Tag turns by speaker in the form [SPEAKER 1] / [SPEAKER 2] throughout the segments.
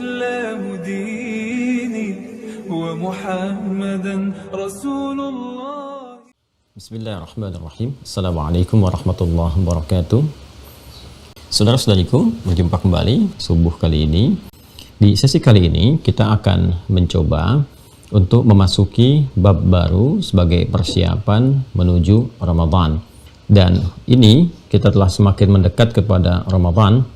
[SPEAKER 1] الإسلام ديني ومحمدا رسول الله.
[SPEAKER 2] Bismillahirrahmanirrahim. Assalamualaikum warahmatullahi wabarakatuh. Saudara-saudariku, berjumpa kembali subuh kali ini. Di sesi kali ini kita akan mencoba untuk memasuki bab baru sebagai persiapan menuju Ramadan. Dan ini kita telah semakin mendekat kepada Ramadan.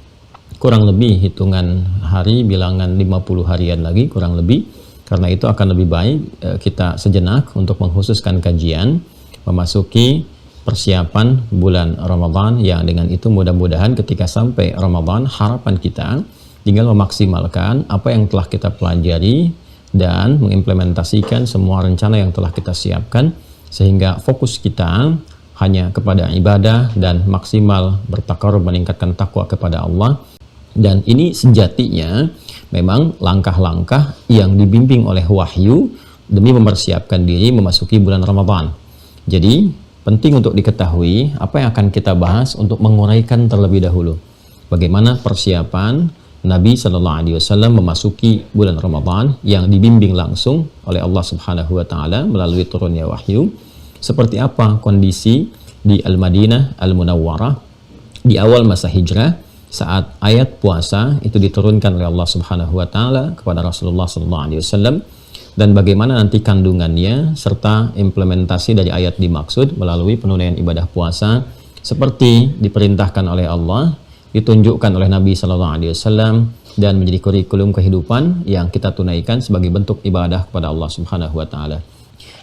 [SPEAKER 2] Kurang lebih hitungan hari, bilangan 50 harian lagi kurang lebih. Karena itu akan lebih baik kita sejenak untuk mengkhususkan kajian memasuki persiapan bulan Ramadan, yang dengan itu mudah-mudahan ketika sampai Ramadan harapan kita tinggal memaksimalkan apa yang telah kita pelajari dan mengimplementasikan semua rencana yang telah kita siapkan, sehingga fokus kita hanya kepada ibadah dan maksimal bertakarub meningkatkan takwa kepada Allah. Dan ini sejatinya memang langkah-langkah yang dibimbing oleh wahyu demi mempersiapkan diri memasuki bulan Ramadan. Jadi penting untuk diketahui apa yang akan kita bahas untuk menguraikan terlebih dahulu bagaimana persiapan Nabi Shallallahu Alaihi Wasallam memasuki bulan Ramadan yang dibimbing langsung oleh Allah Subhanahu Wa Taala melalui turunnya wahyu. Seperti apa kondisi di Al-Madinah Al-Munawwarah di awal masa hijrah saat ayat puasa itu diturunkan oleh Allah Subhanahu Wa Taala kepada Rasulullah Shallallahu Alaihi Wasallam, dan bagaimana nanti kandungannya serta implementasi dari ayat dimaksud melalui penunaian ibadah puasa seperti diperintahkan oleh Allah, ditunjukkan oleh Nabi Shallallahu Alaihi Wasallam, dan menjadi kurikulum kehidupan yang kita tunaikan sebagai bentuk ibadah kepada Allah Subhanahu Wa Taala.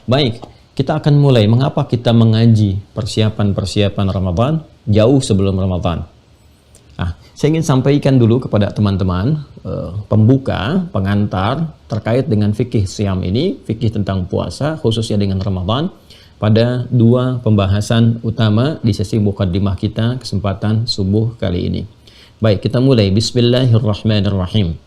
[SPEAKER 2] Baik, kita akan mulai. Mengapa kita mengaji persiapan Ramadan jauh sebelum Ramadan? Saya ingin sampaikan dulu kepada teman-teman pembuka, pengantar terkait dengan fikih siam ini, fikih tentang puasa khususnya dengan Ramadan, pada dua pembahasan utama di sesi mukaddimah kita kesempatan subuh kali ini. Baik, kita mulai. Bismillahirrahmanirrahim.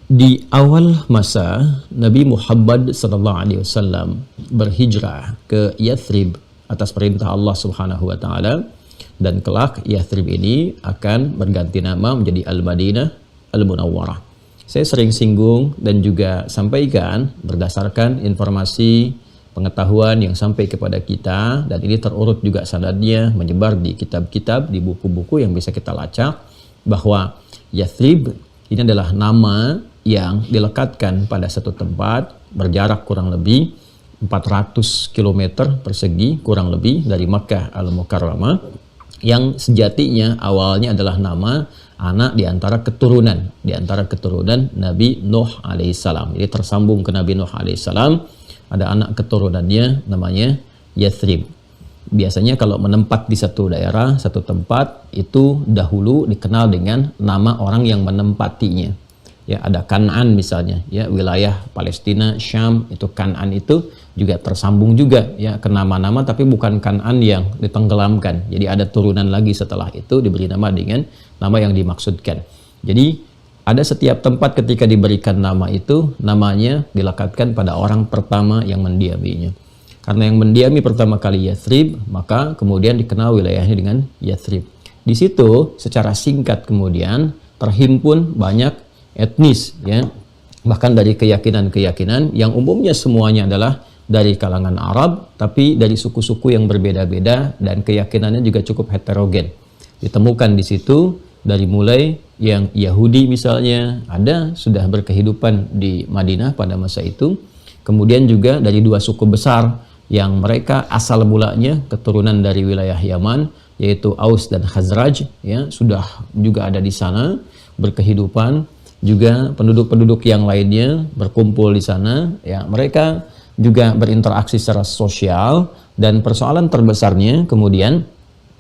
[SPEAKER 2] Di awal masa Nabi Muhammad SAW berhijrah ke Yathrib atas perintah Allah Subhanahu Wa Taala, dan kelak Yathrib ini akan berganti nama menjadi Al-Madinah Al-Munawwarah. Saya sering singgung dan juga sampaikan berdasarkan informasi pengetahuan yang sampai kepada kita, dan ini terurut juga sanadnya menyebar di kitab-kitab, di buku-buku yang bisa kita lacak, bahwa Yathrib ini adalah nama yang dilekatkan pada satu tempat berjarak kurang lebih 400 km persegi kurang lebih dari Makkah Al-Mukarramah, yang sejatinya awalnya adalah nama anak di antara keturunan Nabi Nuh alaihissalam. Jadi tersambung ke Nabi Nuh alaihissalam, ada anak keturunannya namanya Yathrib. Biasanya kalau menempat di satu daerah, satu tempat, itu dahulu dikenal dengan nama orang yang menempatinya. Ya, ada Kan'an misalnya, ya, wilayah Palestina, Syam, itu Kan'an itu juga tersambung juga ya ke nama-nama, tapi bukan Kan'an yang ditenggelamkan. Jadi ada turunan lagi setelah itu diberi nama dengan nama yang dimaksudkan. Jadi ada setiap tempat ketika diberikan nama itu, namanya dilekatkan pada orang pertama yang mendiaminya. Karena yang mendiami pertama kali Yathrib, maka kemudian dikenal wilayahnya dengan Yathrib. Di situ secara singkat kemudian terhimpun banyak etnis, ya, bahkan dari keyakinan-keyakinan yang umumnya semuanya adalah dari kalangan Arab, tapi dari suku-suku yang berbeda-beda dan keyakinannya juga cukup heterogen. Ditemukan di situ dari mulai yang Yahudi misalnya ada sudah berkehidupan di Madinah pada masa itu, kemudian juga dari dua suku besar yang mereka asal mulanya keturunan dari wilayah Yaman, yaitu Aus dan Khazraj, ya, sudah juga ada di sana berkehidupan. Juga penduduk-penduduk yang lainnya berkumpul di sana, ya, mereka juga berinteraksi secara sosial. Dan persoalan terbesarnya kemudian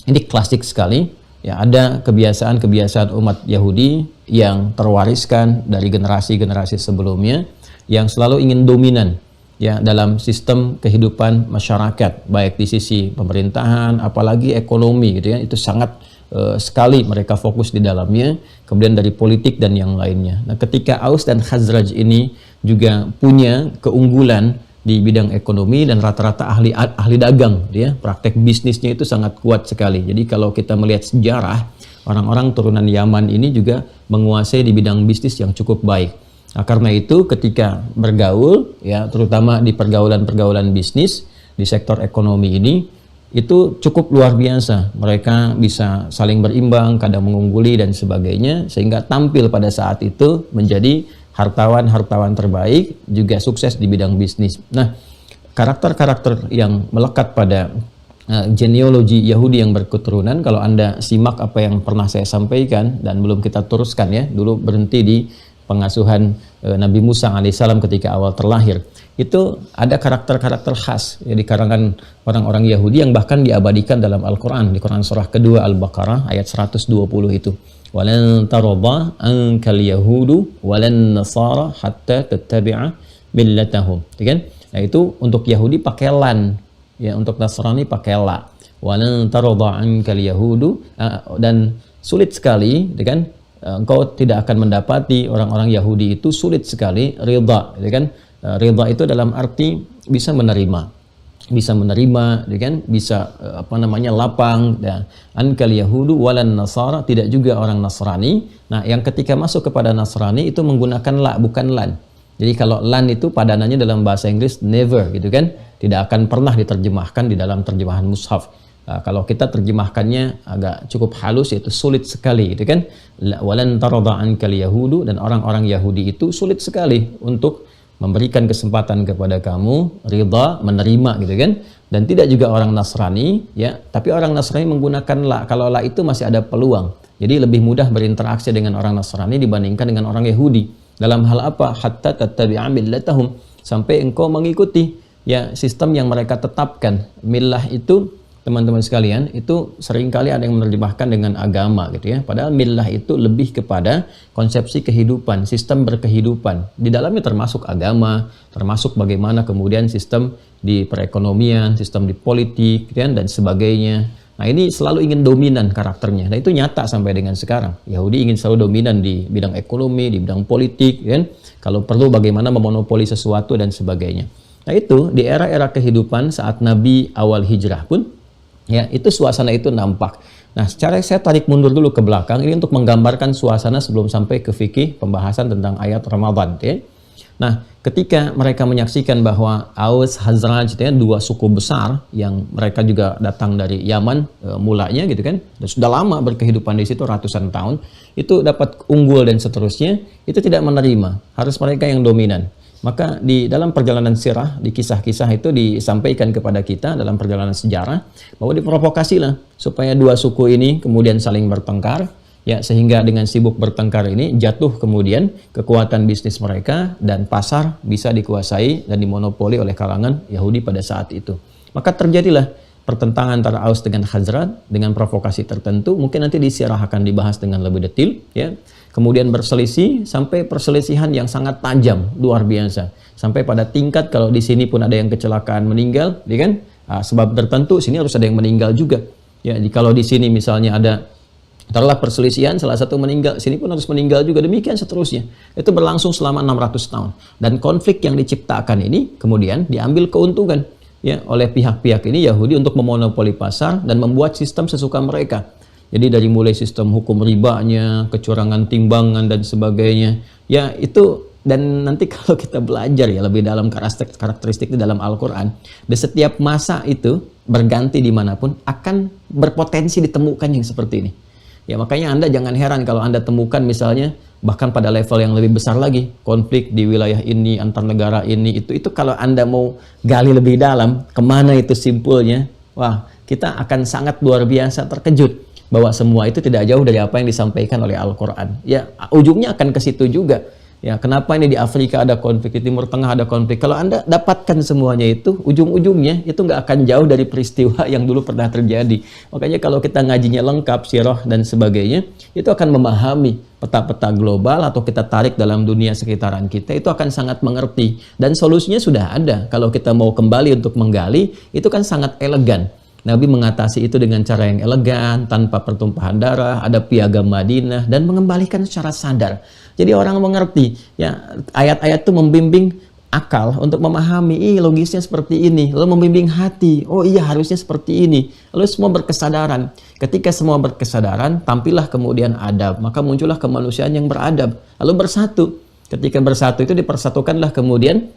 [SPEAKER 2] ini klasik sekali, ya, ada kebiasaan-kebiasaan umat Yahudi yang terwariskan dari generasi-generasi sebelumnya yang selalu ingin dominan, ya, dalam sistem kehidupan masyarakat, baik di sisi pemerintahan apalagi ekonomi gitu ya. Itu sangat sekali mereka fokus di dalamnya, kemudian dari politik dan yang lainnya. Nah, ketika Aus dan Khazraj ini juga punya keunggulan di bidang ekonomi dan rata-rata ahli dagang, ya, praktek bisnisnya itu sangat kuat sekali. Jadi kalau kita melihat sejarah orang-orang turunan Yaman ini juga menguasai di bidang bisnis yang cukup baik. Nah, karena itu ketika bergaul, ya terutama di pergaulan-pergaulan bisnis di sektor ekonomi ini, itu cukup luar biasa. Mereka bisa saling berimbang, kadang mengungguli dan sebagainya, sehingga tampil pada saat itu menjadi hartawan-hartawan terbaik, juga sukses di bidang bisnis. Nah, karakter-karakter yang melekat pada genealogi Yahudi yang berketurunan, kalau Anda simak apa yang pernah saya sampaikan dan belum kita teruskan ya, dulu berhenti di pengasuhan Nabi Musa alaihissalam ketika awal terlahir, itu ada karakter-karakter khas ya, di kalangan orang-orang Yahudi yang bahkan diabadikan dalam Al-Quran, di Quran surah kedua Al-Baqarah ayat 120 itu. Walan tarda ankal yahudu walan nasara hatta tattabi'a millatahum. Kan? Nah, itu untuk Yahudi pakai lan, ya, untuk Nasrani pakai la. Walan tarda ankal yahudu, dan sulit sekali, kan? Engkau tidak akan mendapati orang-orang Yahudi itu sulit sekali ridha, kan? Ridha itu dalam arti bisa menerima, kan? Bisa lapang. Dan ankal yahudu walan nasara, tidak juga orang Nasrani. Nah, yang ketika masuk kepada Nasrani itu menggunakan la, bukan lan. Jadi kalau lan itu padanannya dalam bahasa Inggris never, gitu kan, tidak akan pernah diterjemahkan di dalam terjemahan mushaf. Nah, kalau kita terjemahkannya agak cukup halus, yaitu sulit sekali, gitu kan. Walan tarda ankal yahudu, dan orang-orang Yahudi itu sulit sekali untuk memberikan kesempatan kepada kamu ridha, menerima, gitu kan. Dan tidak juga orang Nasrani, ya, tapi orang Nasrani menggunakan la. Kalau la itu masih ada peluang, jadi lebih mudah berinteraksi dengan orang Nasrani dibandingkan dengan orang Yahudi. Dalam hal apa? Hatta tattabi'a millatahum, sampai engkau mengikuti ya sistem yang mereka tetapkan. Millah itu, teman-teman sekalian, itu seringkali ada yang menerjemahkan dengan agama, gitu ya. Padahal millah itu lebih kepada konsepsi kehidupan, sistem berkehidupan. Di dalamnya termasuk agama, termasuk bagaimana kemudian sistem di perekonomian, sistem di politik, kan, dan sebagainya. Nah, ini selalu ingin dominan karakternya. Nah, itu nyata sampai dengan sekarang. Yahudi ingin selalu dominan di bidang ekonomi, di bidang politik, kan? Kalau perlu bagaimana memonopoli sesuatu dan sebagainya. Nah, itu di era-era kehidupan saat Nabi awal hijrah pun, ya, itu suasana itu nampak. Nah, secara saya tarik mundur dulu ke belakang ini untuk menggambarkan suasana sebelum sampai ke fikih pembahasan tentang ayat Ramadan, ya. Nah, ketika mereka menyaksikan bahwa Aus, Khazraj, ya, dua suku besar yang mereka juga datang dari Yaman mulanya, gitu kan, dan sudah lama berkehidupan di situ ratusan tahun, itu dapat unggul dan seterusnya, itu tidak menerima, harus mereka yang dominan. Maka di dalam perjalanan sirah, di kisah-kisah itu disampaikan kepada kita dalam perjalanan sejarah bahwa diprovokasilah supaya dua suku ini kemudian saling bertengkar, ya, sehingga dengan sibuk bertengkar ini jatuh kemudian kekuatan bisnis mereka dan pasar bisa dikuasai dan dimonopoli oleh kalangan Yahudi pada saat itu. Maka terjadilah pertentangan antara Aus dengan Khazraj dengan provokasi tertentu. Mungkin nanti di sirah akan dibahas dengan lebih detail, ya. Kemudian berselisih sampai perselisihan yang sangat tajam, luar biasa. Sampai pada tingkat kalau di sini pun ada yang kecelakaan meninggal, ya kan? Sebab tertentu sini harus ada yang meninggal juga. Ya, kalau di sini misalnya ada taruhlah perselisihan, salah satu meninggal, sini pun harus meninggal juga, demikian seterusnya. Itu berlangsung selama 600 tahun. Dan konflik yang diciptakan ini kemudian diambil keuntungan, ya, oleh pihak-pihak ini Yahudi untuk memonopoli pasar dan membuat sistem sesuka mereka. Jadi dari mulai sistem hukum ribanya, kecurangan timbangan dan sebagainya. Ya, itu, dan nanti kalau kita belajar ya lebih dalam karakteristik di dalam Al-Quran, di setiap masa itu berganti dimanapun akan berpotensi ditemukan yang seperti ini. Ya, makanya Anda jangan heran kalau Anda temukan misalnya bahkan pada level yang lebih besar lagi, konflik di wilayah ini, antar negara ini, itu kalau Anda mau gali lebih dalam, kemana itu simpulnya, wah, kita akan sangat luar biasa terkejut bahwa semua itu tidak jauh dari apa yang disampaikan oleh Al-Quran. Ya, ujungnya akan ke situ juga. Ya, kenapa ini di Afrika ada konflik, di Timur Tengah ada konflik? Kalau Anda dapatkan semuanya itu, ujung-ujungnya itu nggak akan jauh dari peristiwa yang dulu pernah terjadi. Makanya kalau kita ngajinya lengkap, sirah dan sebagainya, itu akan memahami peta-peta global atau kita tarik dalam dunia sekitaran kita, itu akan sangat mengerti. Dan solusinya sudah ada. Kalau kita mau kembali untuk menggali, itu kan sangat elegan. Nabi mengatasi itu dengan cara yang elegan, tanpa pertumpahan darah, ada piagam Madinah, dan mengembalikan secara sadar. Jadi orang mengerti, ya, ayat-ayat itu membimbing akal untuk memahami, logisnya seperti ini, lalu membimbing hati, oh iya harusnya seperti ini, lalu semua berkesadaran. Ketika semua berkesadaran, tampillah kemudian adab, maka muncullah kemanusiaan yang beradab, lalu bersatu. Ketika bersatu itu dipersatukanlah kemudian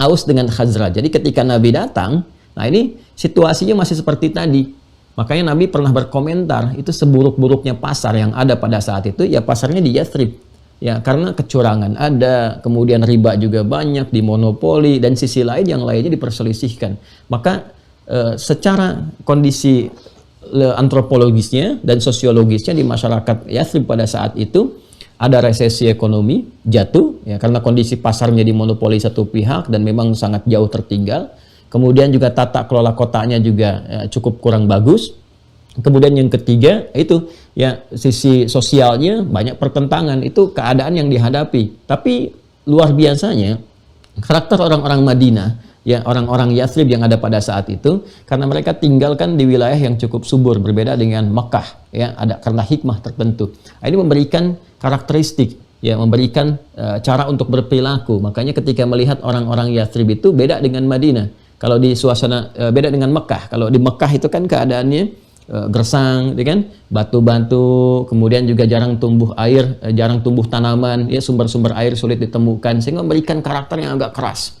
[SPEAKER 2] Aus dengan Khazraj. Jadi ketika Nabi datang, nah ini situasinya masih seperti tadi. Makanya Nabi pernah berkomentar, itu seburuk-buruknya pasar yang ada pada saat itu, ya pasarnya di Yathrib. Ya, karena kecurangan ada, kemudian riba juga banyak, dimonopoli, dan sisi lain yang lainnya diperselisihkan. Maka secara kondisi antropologisnya dan sosiologisnya di masyarakat Yathrib pada saat itu, ada resesi ekonomi, jatuh, ya, karena kondisi pasarnya dimonopoli satu pihak dan memang sangat jauh tertinggal. Kemudian juga tata kelola kotanya juga cukup kurang bagus. Kemudian yang ketiga itu ya sisi sosialnya banyak pertentangan, itu keadaan yang dihadapi. Tapi luar biasanya karakter orang-orang Madinah, ya orang-orang Yathrib yang ada pada saat itu, karena mereka tinggalkan di wilayah yang cukup subur berbeda dengan Mekah, ya ada karena hikmah tertentu. Ini memberikan karakteristik, ya memberikan cara untuk berperilaku. Makanya ketika melihat orang-orang Yathrib itu beda dengan Madinah. Kalau di suasana beda dengan Mekah. Kalau di Mekah itu kan keadaannya gersang, ya kan, batu-batu, kemudian juga jarang tumbuh air, jarang tumbuh tanaman, ya sumber-sumber air sulit ditemukan, sehingga memberikan karakter yang agak keras,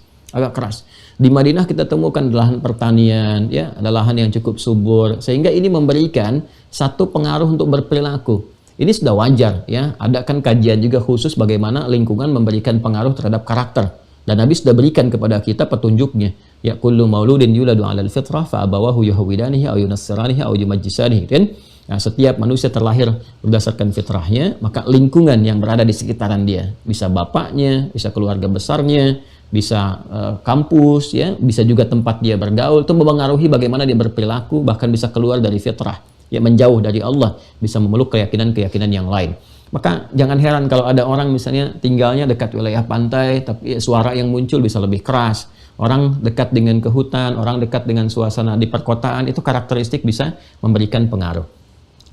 [SPEAKER 2] Di Madinah kita temukan lahan pertanian, ya ada lahan yang cukup subur, sehingga ini memberikan satu pengaruh untuk berperilaku. Ini sudah wajar, ya. Ada kan kajian juga khusus bagaimana lingkungan memberikan pengaruh terhadap karakter. Dan Nabi sudah berikan kepada kita petunjuknya. Ya kullu mauludin yuladu 'alal fitrah fa abawahu yuhawidanihi aw yunassiranihi aw yumajjisanihi, kan? Nah, setiap manusia terlahir berdasarkan fitrahnya, maka lingkungan yang berada di sekitaran dia, bisa bapaknya, bisa keluarga besarnya, bisa kampus, ya, bisa juga tempat dia bergaul, itu mempengaruhi bagaimana dia berperilaku, bahkan bisa keluar dari fitrah, ya menjauh dari Allah, bisa memeluk keyakinan-keyakinan yang lain. Maka jangan heran kalau ada orang misalnya tinggalnya dekat wilayah pantai, tapi suara yang muncul bisa lebih keras. Orang dekat dengan ke hutan, orang dekat dengan suasana di perkotaan, itu karakteristik bisa memberikan pengaruh.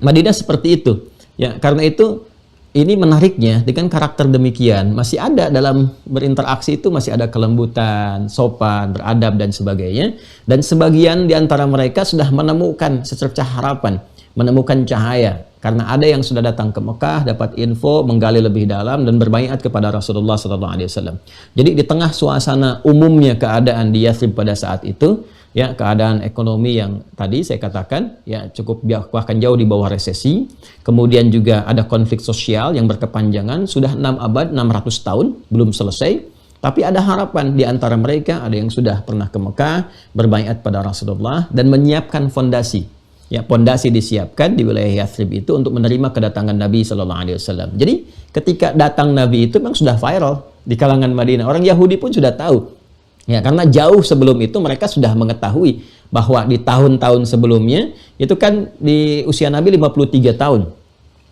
[SPEAKER 2] Madinah seperti itu. Ya, karena itu ini menariknya dengan karakter demikian, masih ada dalam berinteraksi itu masih ada kelembutan, sopan, beradab dan sebagainya. Dan sebagian di antara mereka sudah menemukan secercah harapan, menemukan cahaya. Karena ada yang sudah datang ke Mekah, dapat info, menggali lebih dalam dan berbaiat kepada Rasulullah SAW. Jadi di tengah suasana umumnya keadaan di Yathrib pada saat itu, ya keadaan ekonomi yang tadi saya katakan, ya cukup bahkan jauh di bawah resesi. Kemudian juga ada konflik sosial yang berkepanjangan, sudah 6 abad, 600 tahun, belum selesai. Tapi ada harapan di antara mereka, ada yang sudah pernah ke Mekah, berbaiat pada Rasulullah dan menyiapkan fondasi. Ya, pondasi disiapkan di wilayah Yathrib itu untuk menerima kedatangan Nabi SAW. Jadi ketika datang Nabi itu memang sudah viral di kalangan Madinah. Orang Yahudi pun sudah tahu. Ya, karena jauh sebelum itu mereka sudah mengetahui bahwa di tahun-tahun sebelumnya itu kan di usia Nabi 53 tahun.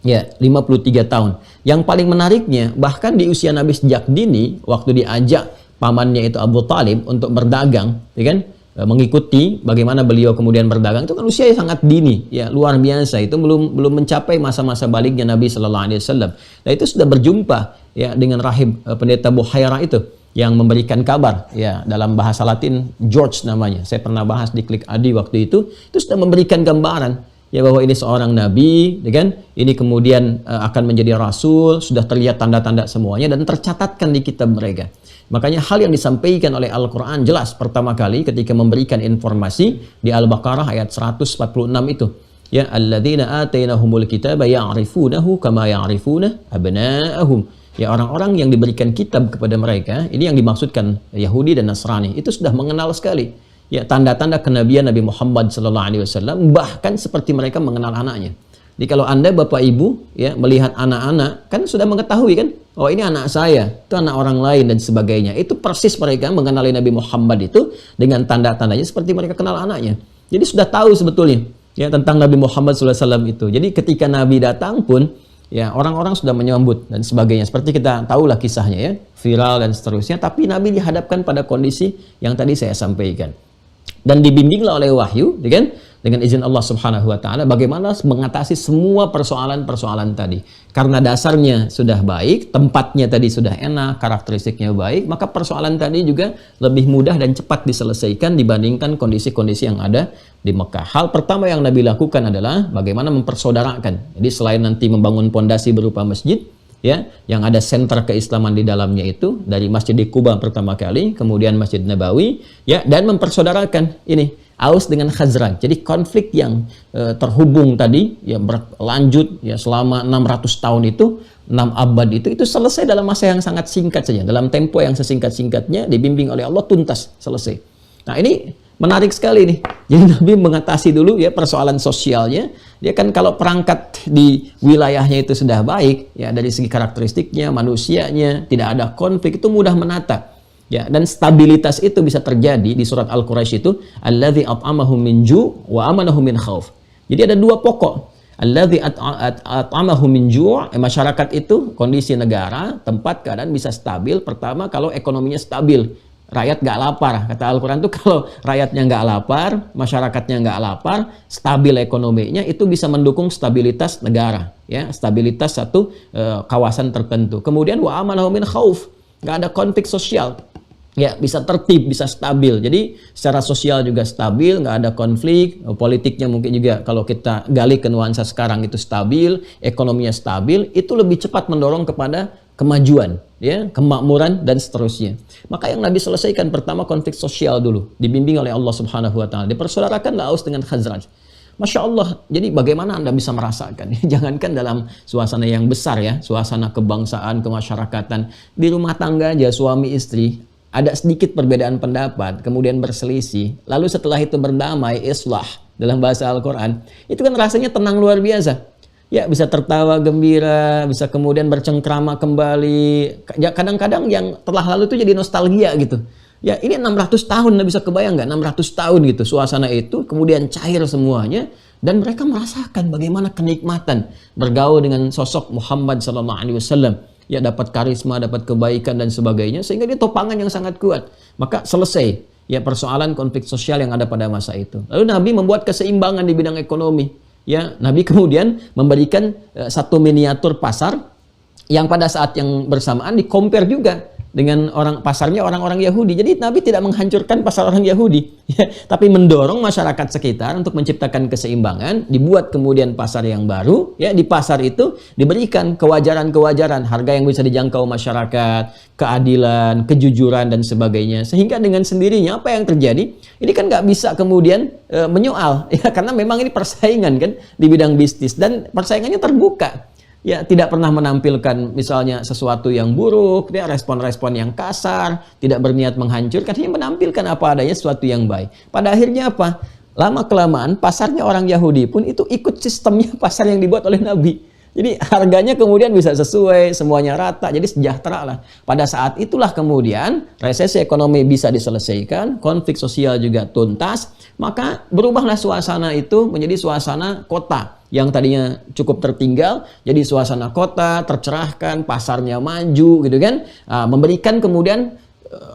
[SPEAKER 2] Ya, 53 tahun. Yang paling menariknya bahkan di usia Nabi sejak dini, waktu diajak pamannya itu Abu Talib untuk berdagang, ya kan? Mengikuti bagaimana beliau kemudian berdagang, itu kan usia yang sangat dini, ya luar biasa. Itu belum mencapai masa-masa baliknya Nabi SAW. Nah, itu sudah berjumpa ya dengan rahib pendeta Buhairah itu yang memberikan kabar, ya dalam bahasa Latin George namanya. Saya pernah bahas di Klik Adi waktu itu sudah memberikan gambaran ya bahwa ini seorang nabi, ya kan? Ini kemudian akan menjadi rasul, sudah terlihat tanda-tanda semuanya dan tercatatkan di kitab mereka. Makanya hal yang disampaikan oleh Al-Quran jelas pertama kali ketika memberikan informasi di Al-Baqarah ayat 146 itu. Ya, alladzina atainahumul kitaba ya'rifunahu kama ya'rifuna abna'ahum. Ya, orang-orang yang diberikan kitab kepada mereka, ini yang dimaksudkan Yahudi dan Nasrani, itu sudah mengenal sekali ya tanda-tanda kenabian Nabi Muhammad SAW, bahkan seperti mereka mengenal anaknya. Jadi kalau Anda Bapak Ibu ya melihat anak-anak kan sudah mengetahui kan, oh ini anak saya, itu anak orang lain dan sebagainya. Itu persis mereka mengenali Nabi Muhammad itu dengan tanda-tandanya seperti mereka kenal anaknya. Jadi sudah tahu sebetulnya ya tentang Nabi Muhammad SAW itu. Jadi ketika Nabi datang pun ya orang-orang sudah menyambut dan sebagainya. Seperti kita tahulah kisahnya ya, viral dan seterusnya. Tapi Nabi dihadapkan pada kondisi yang tadi saya sampaikan. Dan dibimbinglah oleh wahyu, ya kan? dengan izin Allah Subhanahu wa taala bagaimana mengatasi semua persoalan-persoalan tadi. Karena dasarnya sudah baik, tempatnya tadi sudah enak, karakteristiknya baik, maka persoalan tadi juga lebih mudah dan cepat diselesaikan dibandingkan kondisi-kondisi yang ada di Mekah. Hal pertama yang Nabi lakukan adalah bagaimana mempersaudarakan. Jadi selain nanti membangun pondasi berupa masjid, ya, yang ada sentra keislaman di dalamnya itu dari Masjid di Kuba pertama kali, kemudian Masjid Nabawi, ya, dan mempersaudarakan ini Aus dengan Khazraj. Jadi konflik yang terhubung tadi ya berlanjut ya selama 600 tahun itu, 6 abad itu selesai dalam masa yang sangat singkat saja, dalam tempo yang sesingkat-singkatnya, dibimbing oleh Allah tuntas selesai. Nah, ini menarik sekali nih. Jadi Nabi mengatasi dulu ya persoalan sosialnya. Dia kan kalau perangkat di wilayahnya itu sudah baik ya dari segi karakteristiknya, manusianya, tidak ada konflik, itu mudah menata. Ya, dan stabilitas itu bisa terjadi di surat Al-Quraisy itu, alladzi at'amahum min ju' wa amanahum min khauf. Jadi ada dua pokok. Alladzi at'amahum min ju', masyarakat itu kondisi negara, tempat keadaan bisa stabil pertama kalau ekonominya stabil. Rakyat nggak lapar. Kata Al-Quran itu kalau rakyatnya nggak lapar, masyarakatnya nggak lapar, stabil ekonominya, itu bisa mendukung stabilitas negara, ya, stabilitas satu kawasan tertentu. Kemudian wa amanahu min khauf, nggak ada konflik sosial, ya, bisa tertib, bisa stabil. Jadi secara sosial juga stabil, nggak ada konflik. Politiknya mungkin juga kalau kita gali ke nuansa sekarang itu stabil, ekonominya stabil, itu lebih cepat mendorong kepada kemajuan, ya, kemakmuran dan seterusnya. Maka yang Nabi selesaikan pertama konflik sosial dulu, dibimbing oleh Allah Subhanahu wa taala. Dipersaudarakan Aus dengan Khazraj. Masya Allah. Jadi bagaimana Anda bisa merasakan? Jangankan dalam suasana yang besar ya, suasana kebangsaan, kemasyarakatan, di rumah tangga aja suami istri ada sedikit perbedaan pendapat, kemudian berselisih, lalu setelah itu berdamai, islah dalam bahasa Al-Quran, itu kan rasanya tenang luar biasa. Ya, bisa tertawa gembira, bisa kemudian bercengkrama kembali. Ya, kadang-kadang yang telah lalu itu jadi nostalgia gitu. Ya, ini 600 tahun, Anda bisa kebayang nggak? 600 tahun gitu, suasana itu kemudian cair semuanya. Dan mereka merasakan bagaimana kenikmatan bergaul dengan sosok Muhammad SAW. Ya, dapat karisma, dapat kebaikan dan sebagainya. Sehingga dia topangan yang sangat kuat. Maka selesai ya persoalan konflik sosial yang ada pada masa itu. Lalu Nabi membuat keseimbangan di bidang ekonomi. Ya, Nabi kemudian memberikan satu miniatur pasar yang pada saat yang bersamaan di-compare juga dengan pasarnya orang-orang Yahudi. Jadi Nabi tidak menghancurkan pasar orang Yahudi, ya, tapi mendorong masyarakat sekitar untuk menciptakan keseimbangan, dibuat kemudian pasar yang baru, ya, di pasar itu diberikan kewajaran-kewajaran, harga yang bisa dijangkau masyarakat, keadilan, kejujuran dan sebagainya. Sehingga dengan sendirinya apa yang terjadi? Ini kan nggak bisa kemudian menyoal, ya, karena memang ini persaingan kan di bidang bisnis dan persaingannya terbuka. Ya, tidak pernah menampilkan misalnya sesuatu yang buruk, ya, respon-respon yang kasar, tidak berniat menghancurkan, hanya menampilkan apa adanya sesuatu yang baik. Pada akhirnya apa? Lama-kelamaan pasarnya orang Yahudi pun itu ikut sistemnya pasar yang dibuat oleh Nabi. Jadi harganya kemudian bisa sesuai, semuanya rata, jadi sejahtera lah. Pada saat itulah kemudian resesi ekonomi bisa diselesaikan, konflik sosial juga tuntas, maka berubahlah suasana itu menjadi suasana kota yang tadinya cukup tertinggal, jadi suasana kota, tercerahkan, pasarnya maju gitu kan, memberikan kemudian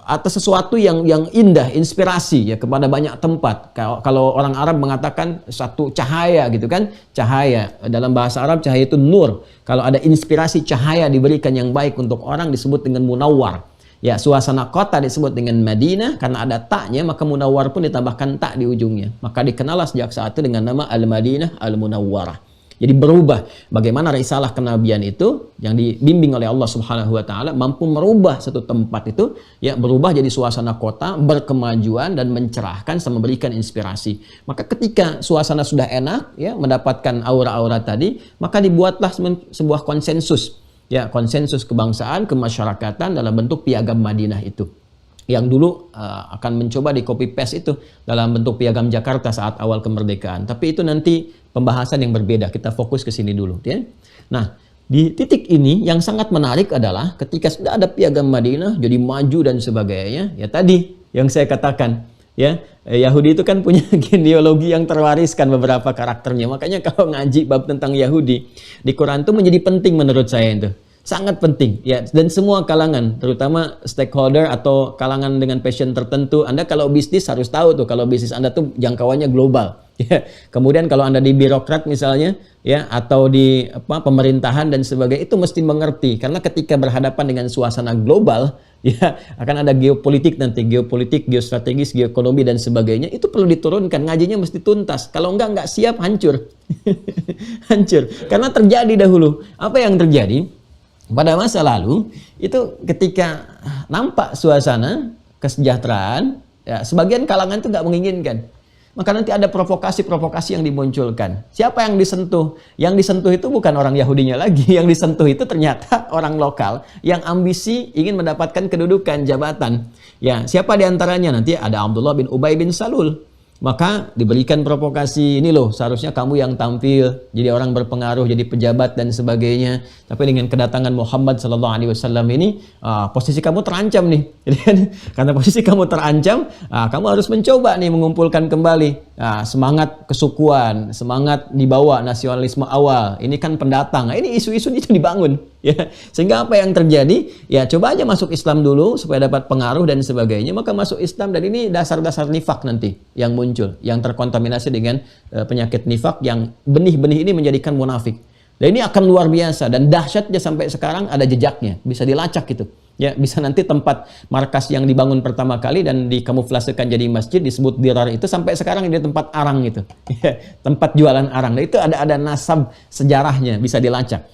[SPEAKER 2] atas sesuatu yang indah, inspirasi ya kepada banyak tempat. Kalau orang Arab mengatakan satu cahaya gitu kan, cahaya dalam bahasa Arab cahaya itu nur. Kalau ada inspirasi cahaya diberikan yang baik untuk orang disebut dengan munawwar. Ya, suasana kota disebut dengan Madinah karena ada taknya, maka munawwar pun ditambahkan tak di ujungnya. Maka dikenallah sejak saat itu dengan nama Al-Madinah Al-Munawwarah. Jadi berubah bagaimana risalah kenabian itu yang dibimbing oleh Allah Subhanahu wa taala mampu merubah satu tempat itu ya berubah jadi suasana kota berkemajuan dan mencerahkan sama memberikan inspirasi. Maka ketika suasana sudah enak ya mendapatkan aura-aura tadi, maka dibuatlah sebuah konsensus ya, konsensus kebangsaan, kemasyarakatan dalam bentuk piagam Madinah itu. Yang dulu akan mencoba di copy paste itu dalam bentuk piagam Jakarta saat awal kemerdekaan. Tapi itu nanti pembahasan yang berbeda. Kita fokus ke sini dulu, ya. Nah, di titik ini yang sangat menarik adalah ketika sudah ada piagam Madinah jadi maju dan sebagainya. Ya tadi yang saya katakan, ya, Yahudi itu kan punya genealogi yang terwariskan beberapa karakternya. Makanya kalau ngaji bab tentang Yahudi di Quran itu menjadi penting menurut saya itu. Sangat penting ya, dan semua kalangan, terutama stakeholder atau kalangan dengan passion tertentu. Anda kalau bisnis harus tahu tuh, kalau bisnis Anda tuh jangkauannya global ya. Kemudian kalau Anda di birokrat misalnya ya, atau di pemerintahan dan sebagainya, itu mesti mengerti, karena ketika berhadapan dengan suasana global ya, akan ada geopolitik nanti, geopolitik, geostrategis, geoekonomi dan sebagainya, itu perlu diturunkan, ngajinya mesti tuntas. Kalau enggak siap, hancur. Hancur. Karena terjadi dahulu. Apa yang terjadi? Pada masa lalu, itu ketika nampak suasana kesejahteraan, ya, sebagian kalangan itu nggak menginginkan. Maka nanti ada provokasi-provokasi yang dimunculkan. Siapa yang disentuh? Yang disentuh itu bukan orang Yahudinya lagi. Yang disentuh itu ternyata orang lokal yang ambisi ingin mendapatkan kedudukan, jabatan. Ya, siapa diantaranya? Nanti ada Abdullah bin Ubay bin Salul. Maka diberikan provokasi, ini loh seharusnya kamu yang tampil jadi orang berpengaruh, jadi pejabat dan sebagainya. Tapi dengan kedatangan Muhammad SAW ini, posisi kamu terancam nih. Jadi, karena posisi kamu terancam, kamu harus mencoba nih mengumpulkan kembali semangat kesukuan, semangat dibawa nasionalisme awal. Ini kan pendatang. Ini isu-isu itu dibangun. Ya, sehingga apa yang terjadi? Ya, coba aja masuk Islam dulu supaya dapat pengaruh dan sebagainya. Maka masuk Islam, dan ini dasar-dasar nifak nanti yang muncul, yang terkontaminasi dengan penyakit nifak, yang benih-benih ini menjadikan munafik. Dan ini akan luar biasa, dan dahsyatnya sampai sekarang ada jejaknya, bisa dilacak itu. Ya, bisa nanti tempat markas yang dibangun pertama kali dan dikamuflasekan jadi masjid disebut Dirar itu sampai sekarang ini tempat arang itu. Ya, tempat jualan arang. Nah, itu ada nasab sejarahnya, bisa dilacak.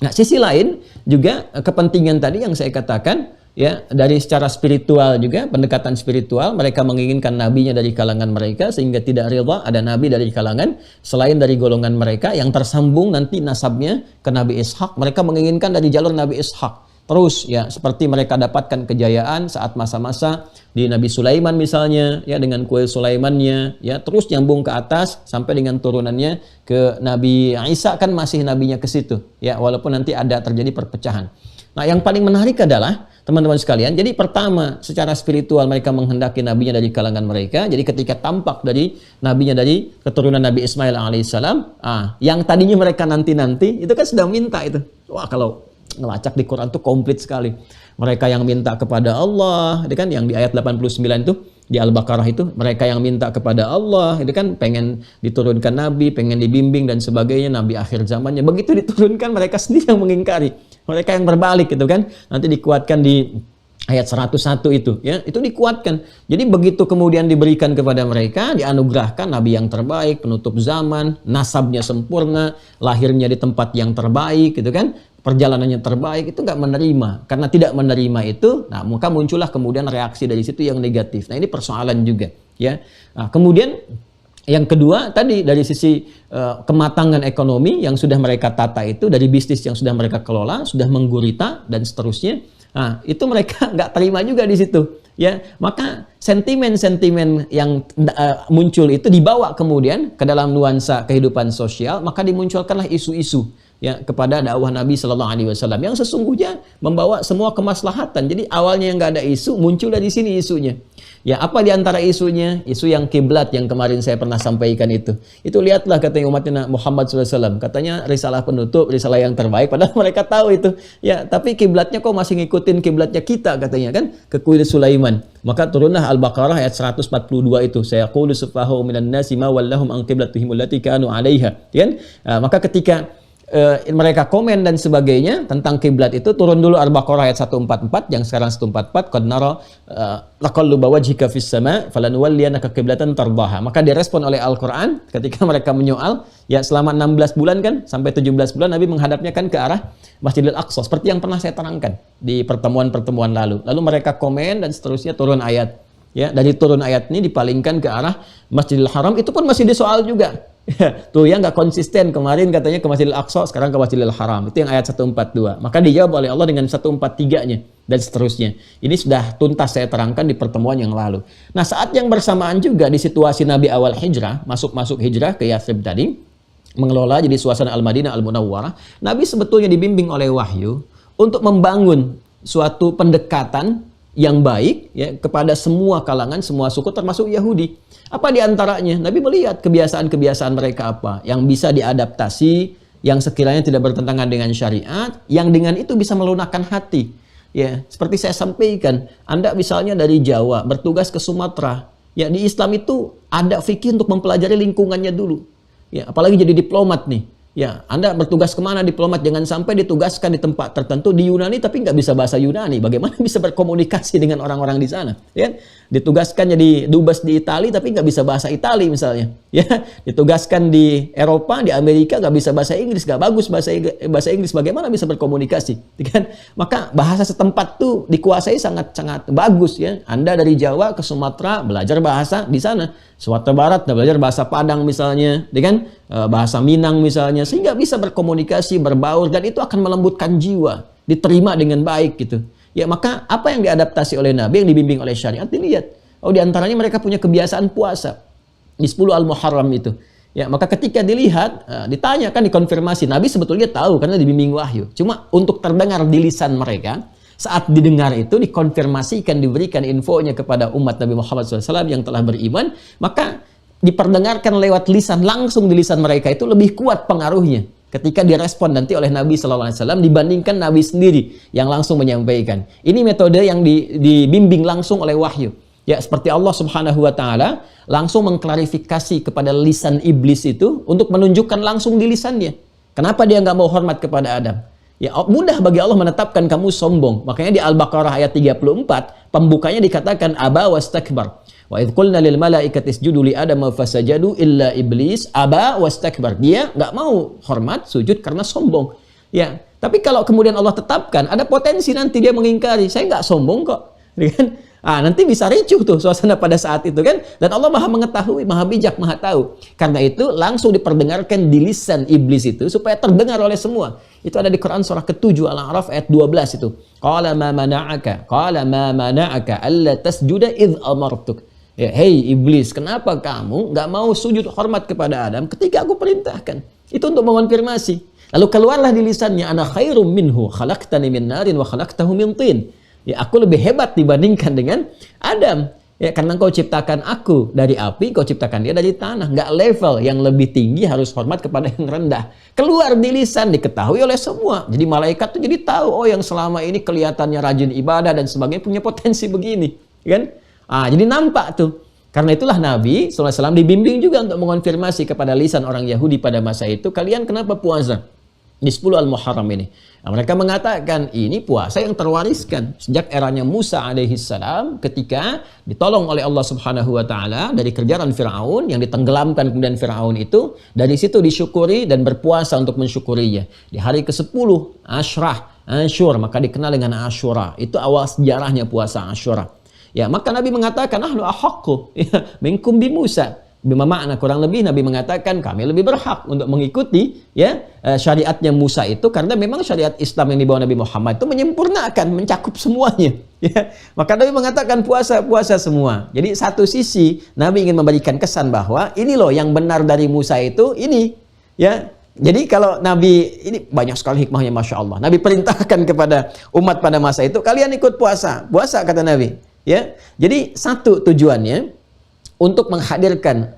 [SPEAKER 2] Nah, sisi lain juga kepentingan tadi yang saya katakan ya, dari secara spiritual juga, pendekatan spiritual, mereka menginginkan nabinya dari kalangan mereka sehingga tidak rida ada nabi dari kalangan selain dari golongan mereka yang tersambung nanti nasabnya ke Nabi Ishak. Mereka menginginkan dari jalur Nabi Ishak. Terus ya, seperti mereka dapatkan kejayaan saat masa-masa di Nabi Sulaiman misalnya ya, dengan kuil Sulaimannya ya, terus nyambung ke atas sampai dengan turunannya ke Nabi Isa, kan masih nabinya ke situ ya, walaupun nanti ada terjadi perpecahan. Nah, yang paling menarik adalah teman-teman sekalian, jadi pertama secara spiritual mereka menghendaki nabinya dari kalangan mereka. Jadi ketika tampak dari nabinya dari keturunan Nabi Ismail alaihissalam, yang tadinya mereka nanti-nanti itu kan sedang minta itu. Wah, kalau ngelacak di Quran tuh komplit sekali. Mereka yang minta kepada Allah, itu kan yang di ayat 89 itu di Al-Baqarah itu, mereka yang minta kepada Allah, itu kan pengen diturunkan nabi, pengen dibimbing dan sebagainya, nabi akhir zamannya. Begitu diturunkan mereka sendiri yang mengingkari. Mereka yang berbalik gitu kan. Nanti dikuatkan di ayat 101 itu ya, itu dikuatkan. Jadi begitu kemudian diberikan kepada mereka, dianugerahkan nabi yang terbaik, penutup zaman, nasabnya sempurna, lahirnya di tempat yang terbaik gitu kan, perjalanannya terbaik, itu nggak menerima. Karena tidak menerima itu, nah maka muncullah kemudian reaksi dari situ yang negatif. Nah, ini persoalan juga ya. Nah, kemudian yang kedua tadi dari sisi kematangan ekonomi yang sudah mereka tata itu, dari bisnis yang sudah mereka kelola, sudah menggurita dan seterusnya. Nah, itu mereka nggak terima juga di situ ya. Maka sentimen-sentimen yang muncul itu dibawa kemudian ke dalam nuansa kehidupan sosial, maka dimunculkanlah isu-isu ya kepada dakwah Nabi Shallallahu Alaihi Wasallam yang sesungguhnya membawa semua kemaslahatan. Jadi awalnya yang nggak ada isu, muncul dari sini isunya. Ya, apa diantara isunya? Isu yang kiblat yang kemarin saya pernah sampaikan itu. Itu lihatlah katanya umatnya Muhammad SAW. Katanya risalah penutup, risalah yang terbaik. Padahal mereka tahu itu. Ya, tapi kiblatnya kok masih ngikutin kiblatnya kita katanya kan, ke kuil Sulaiman. Maka turunlah Al-Baqarah ayat 142 itu. Saya qulu sufahu minan nasi ma wallahum an qiblatihim allati kanu 'alaiha. Kan? Maka ketika mereka komen dan sebagainya tentang kiblat itu, turun dulu Al-Baqarah ayat 144 yang sekarang 144, qad nara laqalluba wajhika fis sama falanuwalliyannaka qiblatan tardaha. Maka direspon oleh Al-Qur'an ketika mereka menyoal ya, selama 16 bulan kan sampai 17 bulan Nabi menghadapnya kan ke arah Masjidil Aqsa seperti yang pernah saya terangkan di pertemuan-pertemuan lalu. Lalu mereka komen dan seterusnya, turun ayat. Ya, dari turun ayat ini dipalingkan ke arah Masjidil Haram, itu pun masih disoal juga. Tuh ya, nggak konsisten, kemarin katanya ke Masjidil Aqsa, sekarang ke Masjidil Haram. Itu yang ayat 142. Maka dijawab oleh Allah dengan 143-nya dan seterusnya. Ini sudah tuntas saya terangkan di pertemuan yang lalu. Nah, saat yang bersamaan juga di situasi Nabi awal hijrah, masuk hijrah ke Yathrib tadi, mengelola jadi suasana Al-Madinah Al-Munawwarah, Nabi sebetulnya dibimbing oleh wahyu untuk membangun suatu pendekatan yang baik ya kepada semua kalangan, semua suku termasuk Yahudi. Apa diantaranya? Nabi melihat kebiasaan-kebiasaan mereka apa yang bisa diadaptasi yang sekiranya tidak bertentangan dengan syariat, yang dengan itu bisa melunakkan hati. Ya, seperti saya sampaikan, Anda misalnya dari Jawa bertugas ke Sumatera, ya di Islam itu ada fikih untuk mempelajari lingkungannya dulu. Ya, apalagi jadi diplomat nih. Ya, Anda bertugas kemana diplomat, jangan sampai ditugaskan di tempat tertentu di Yunani tapi nggak bisa bahasa Yunani. Bagaimana bisa berkomunikasi dengan orang-orang di sana? Ya, ditugaskan jadi dubes di Italia tapi nggak bisa bahasa Italia misalnya. Ya, ditugaskan di Eropa, di Amerika nggak bisa bahasa Inggris, nggak bagus bahasa Inggris. Bagaimana bisa berkomunikasi? Kan? Maka bahasa setempat tuh dikuasai sangat-sangat bagus ya. Anda dari Jawa ke Sumatera belajar bahasa di sana. Sumatera Barat belajar bahasa Padang misalnya, dengan bahasa Minang misalnya, sehingga bisa berkomunikasi, berbaur, dan itu akan melembutkan jiwa, diterima dengan baik gitu. Ya, maka apa yang diadaptasi oleh Nabi, yang dibimbing oleh syariat, dilihat. Oh, diantaranya mereka punya kebiasaan puasa di 10 Al-Muharram itu. Ya, maka ketika dilihat, ditanyakan, dikonfirmasi, Nabi sebetulnya tahu karena dibimbing wahyu. Cuma untuk terdengar di lisan mereka, saat didengar itu dikonfirmasikan, diberikan infonya kepada umat Nabi Muhammad SAW yang telah beriman, maka diperdengarkan lewat lisan, langsung di lisan mereka itu lebih kuat pengaruhnya ketika direspon nanti oleh Nabi SAW dibandingkan Nabi sendiri yang langsung menyampaikan. Ini metode yang dibimbing langsung oleh wahyu. Ya, seperti Allah Subhanahu wa Ta'ala langsung mengklarifikasi kepada lisan iblis itu untuk menunjukkan langsung di lisannya. Kenapa dia nggak mau hormat kepada Adam? Ya, mudah bagi Allah menetapkan kamu sombong. Makanya di Al-Baqarah ayat 34, pembukanya dikatakan aba wastakbar. Wa idh qulna lil malaikati isjudu li adama fasajadu illa iblis aba wastakbar. Dia nggak mau hormat, sujud karena sombong. Ya, tapi kalau kemudian Allah tetapkan, ada potensi nanti dia mengingkari. Saya nggak sombong kok. Kan? Nanti bisa ricuh tuh suasana pada saat itu kan. Dan Allah maha mengetahui, maha bijak, maha tahu. Karena itu langsung diperdengarkan di lisan iblis itu supaya terdengar oleh semua. Itu ada di Quran surah ke-7 Al-A'raf ayat 12 itu. Qala ma mana'aka alla tasjuda idh amartuk. Ya, hei iblis, kenapa kamu nggak mau sujud hormat kepada Adam ketika aku perintahkan? Itu untuk mengonfirmasi. Lalu keluarlah di lisannya, ana khairum minhu khalaqtani min narin wa khalaqtahu min tin. Ya, aku lebih hebat dibandingkan dengan Adam. Ya, karena kau ciptakan aku dari api, kau ciptakan dia dari tanah. Nggak level, yang lebih tinggi harus hormat kepada yang rendah. Keluar di lisan, diketahui oleh semua. Jadi malaikat tuh jadi tahu, oh yang selama ini kelihatannya rajin ibadah dan sebagainya punya potensi begini. Kan? Jadi nampak tuh. Karena itulah Nabi SAW dibimbing juga untuk mengonfirmasi kepada lisan orang Yahudi pada masa itu, kalian kenapa puasa di 10 Al-Muharram ini? Nah, mereka mengatakan ini puasa yang terwariskan sejak eranya Musa alaihissalam ketika ditolong oleh Allah Subhanahu wa Ta'ala dari kejaran Firaun yang ditenggelamkan kemudian Firaun itu, dari situ disyukuri dan berpuasa untuk mensyukurinya. Di hari ke-10 Ashur, maka dikenal dengan Ashura. Itu awal sejarahnya puasa Ashura. Ya, maka Nabi mengatakan nahnu ahaqqu minkum bi Musa. Bima makna, kurang lebih Nabi mengatakan kami lebih berhak untuk mengikuti ya syariatnya Musa itu, karena memang syariat Islam yang dibawa Nabi Muhammad itu menyempurnakan, mencakup semuanya. Ya. Maka Nabi mengatakan puasa semua. Jadi satu sisi Nabi ingin memberikan kesan bahwa ini loh yang benar dari Musa itu ini. Ya. Jadi kalau Nabi, ini banyak sekali hikmahnya Masya Allah. Nabi perintahkan kepada umat pada masa itu, kalian ikut puasa kata Nabi. Ya. Jadi satu tujuannya untuk menghadirkan,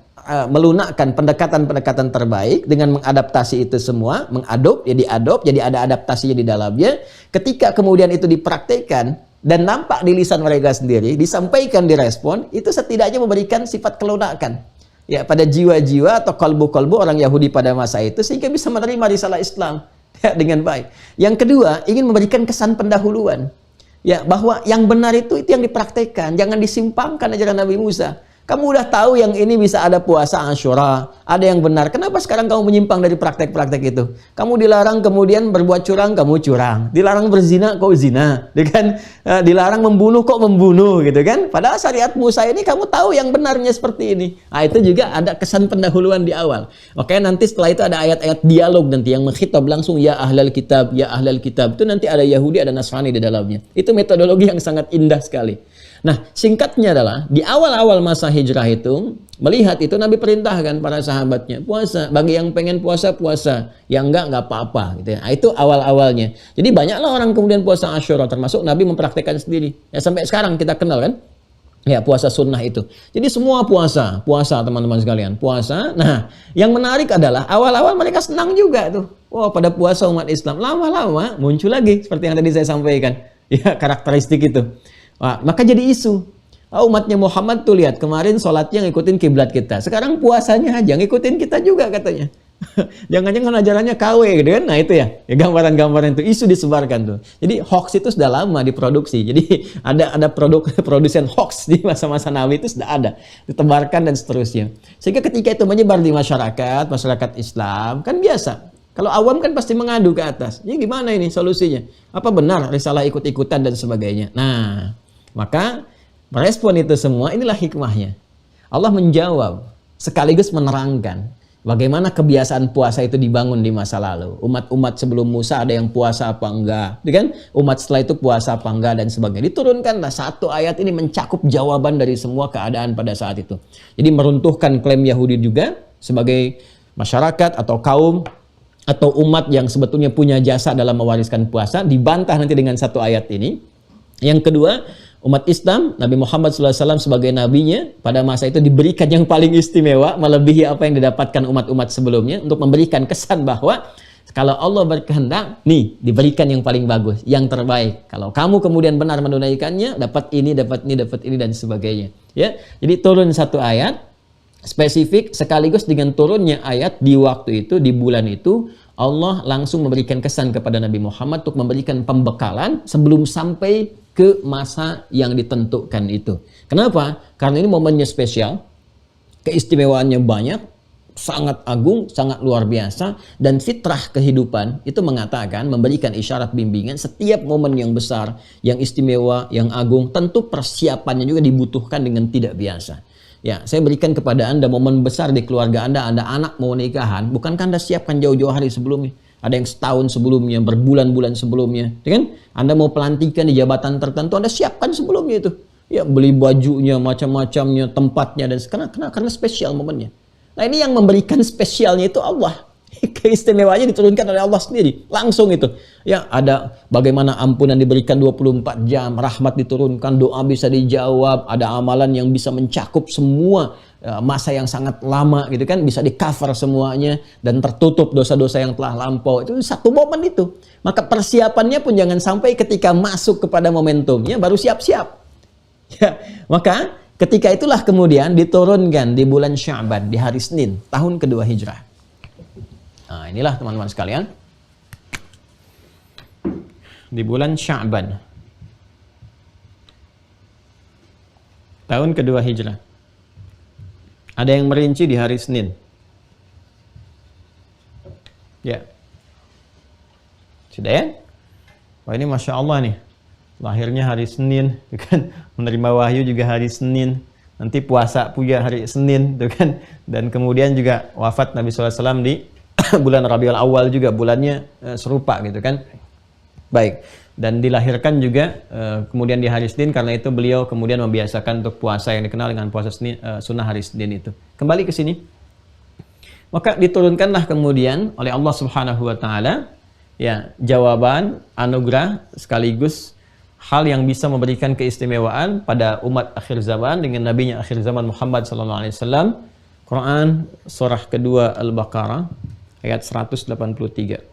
[SPEAKER 2] melunakkan pendekatan-pendekatan terbaik dengan mengadaptasi itu semua, jadi ada adaptasinya di dalamnya. Ketika kemudian itu dipraktekkan dan nampak di lisan mereka sendiri, disampaikan, direspon, itu setidaknya memberikan sifat kelunakan ya pada jiwa-jiwa atau kalbu-kalbu orang Yahudi pada masa itu, sehingga bisa menerima risalah Islam ya, dengan baik. Yang kedua, ingin memberikan kesan pendahuluan ya, bahwa yang benar itu yang dipraktekkan, jangan disimpangkan ajaran Nabi Musa. Kamu udah tahu yang ini bisa ada puasa Ashura, ada yang benar. Kenapa sekarang kamu menyimpang dari praktek-praktek itu? Kamu dilarang kemudian berbuat curang, kamu curang. Dilarang berzina, kau zina. Dilarang membunuh, kok membunuh, gitu kan? Padahal syariat Musa ini kamu tahu yang benarnya seperti ini. Itu juga ada kesan pendahuluan di awal. Makanya nanti setelah itu ada ayat-ayat dialog nanti yang mengkhitab langsung ya ahlal kitab, ya ahlal kitab. Itu nanti ada Yahudi, ada Nasrani di dalamnya. Itu metodologi yang sangat indah sekali. Nah, singkatnya adalah di awal-awal masa hijrah itu, melihat itu Nabi perintahkan para sahabatnya puasa. Bagi yang pengen puasa, puasa. Yang enggak apa-apa. Gitu ya. Itu awal-awalnya. Jadi banyaklah orang kemudian puasa Ashura, termasuk Nabi mempraktekkan sendiri. Ya, sampai sekarang kita kenal kan. Ya, puasa sunnah itu. Jadi semua puasa teman-teman sekalian, puasa. Nah, yang menarik adalah awal-awal mereka senang juga tuh. Wah, pada puasa umat Islam. Lama-lama muncul lagi seperti yang tadi saya sampaikan. Ya, karakteristik itu. Wah, maka jadi isu. Umatnya Muhammad tuh lihat kemarin sholatnya ngikutin kiblat kita. Sekarang puasanya aja ngikutin kita juga katanya. Jangan-jangan ajarannya KW gitu kan. Nah itu ya gambaran-gambaran itu isu disebarkan tuh. Jadi hoax itu sudah lama diproduksi. Jadi ada produsen hoax di masa-masa Nabi itu sudah ada, ditebarkan dan seterusnya. Sehingga ketika itu menyebar di masyarakat Islam kan biasa. Kalau awam kan pasti mengadu ke atas. Ini gimana ini solusinya? Apa benar risalah ikut-ikutan dan sebagainya? Nah, maka merespon itu semua inilah hikmahnya. Allah menjawab sekaligus menerangkan bagaimana kebiasaan puasa itu dibangun di masa lalu. Umat-umat sebelum Musa ada yang puasa apa enggak, kan? Umat setelah itu puasa apa enggak dan sebagainya. Diturunkanlah satu ayat ini mencakup jawaban dari semua keadaan pada saat itu. Jadi meruntuhkan klaim Yahudi juga sebagai masyarakat atau kaum atau umat yang sebetulnya punya jasa dalam mewariskan puasa, dibantah nanti dengan satu ayat ini. Yang kedua, umat Islam, Nabi Muhammad SAW sebagai nabinya pada masa itu diberikan yang paling istimewa, melebihi apa yang didapatkan umat-umat sebelumnya, untuk memberikan kesan bahwa kalau Allah berkehendak, nih diberikan yang paling bagus, yang terbaik. Kalau kamu kemudian benar menunaikannya, dapat ini, dan sebagainya. Ya, jadi turun satu ayat spesifik sekaligus dengan turunnya ayat di waktu itu, di bulan itu, Allah langsung memberikan kesan kepada Nabi Muhammad untuk memberikan pembekalan sebelum sampai ke masa yang ditentukan itu. Kenapa? Karena ini momennya spesial, keistimewaannya banyak, sangat agung, sangat luar biasa, dan fitrah kehidupan itu mengatakan, memberikan isyarat bimbingan, setiap momen yang besar, yang istimewa, yang agung, tentu persiapannya juga dibutuhkan dengan tidak biasa. Ya, saya berikan kepada Anda momen besar di keluarga Anda anak mau nikahan, bukankah Anda siapkan jauh-jauh hari sebelumnya? Ada yang setahun sebelumnya, berbulan-bulan sebelumnya, ya kan? Anda mau pelantikan di jabatan tertentu, Anda siapkan sebelumnya itu. Ya, beli bajunya, macam-macamnya, tempatnya, dan karena spesial momennya. Nah, ini yang memberikan spesialnya itu Allah. Keistimewaannya diturunkan oleh Allah sendiri, langsung itu. Ya, ada bagaimana ampunan diberikan 24 jam, rahmat diturunkan, doa bisa dijawab, ada amalan yang bisa mencakup semua masa yang sangat lama gitu kan, bisa di-cover semuanya dan tertutup dosa-dosa yang telah lampau. Itu satu momen itu. Maka persiapannya pun jangan sampai ketika masuk kepada momentumnya baru siap-siap. Ya, maka ketika itulah kemudian diturunkan di bulan Sya'ban, di hari Senin, tahun kedua Hijrah. Nah, inilah teman-teman sekalian. Di bulan Sya'ban, tahun kedua Hijrah. Ada yang merinci di hari Senin. Ya. Sudah ya? Wah, ini Masya Allah nih. Lahirnya hari Senin, kan? Menerima wahyu juga hari Senin. Nanti puasa puja hari Senin, kan? Dan kemudian juga wafat Nabi SAW di bulan Rabiul Awal juga, bulannya serupa gitu kan. Baik. Dan dilahirkan juga kemudian di hari Senin, karena itu beliau kemudian membiasakan untuk puasa yang dikenal dengan puasa Senin, sunnah hari Senin itu. Kembali ke sini. Maka diturunkanlah kemudian oleh Allah Subhanahu wa taala ya jawaban, anugerah sekaligus hal yang bisa memberikan keistimewaan pada umat akhir zaman dengan nabinya akhir zaman Muhammad sallallahu alaihi wasallam. Quran surah kedua Al-Baqarah ayat 183.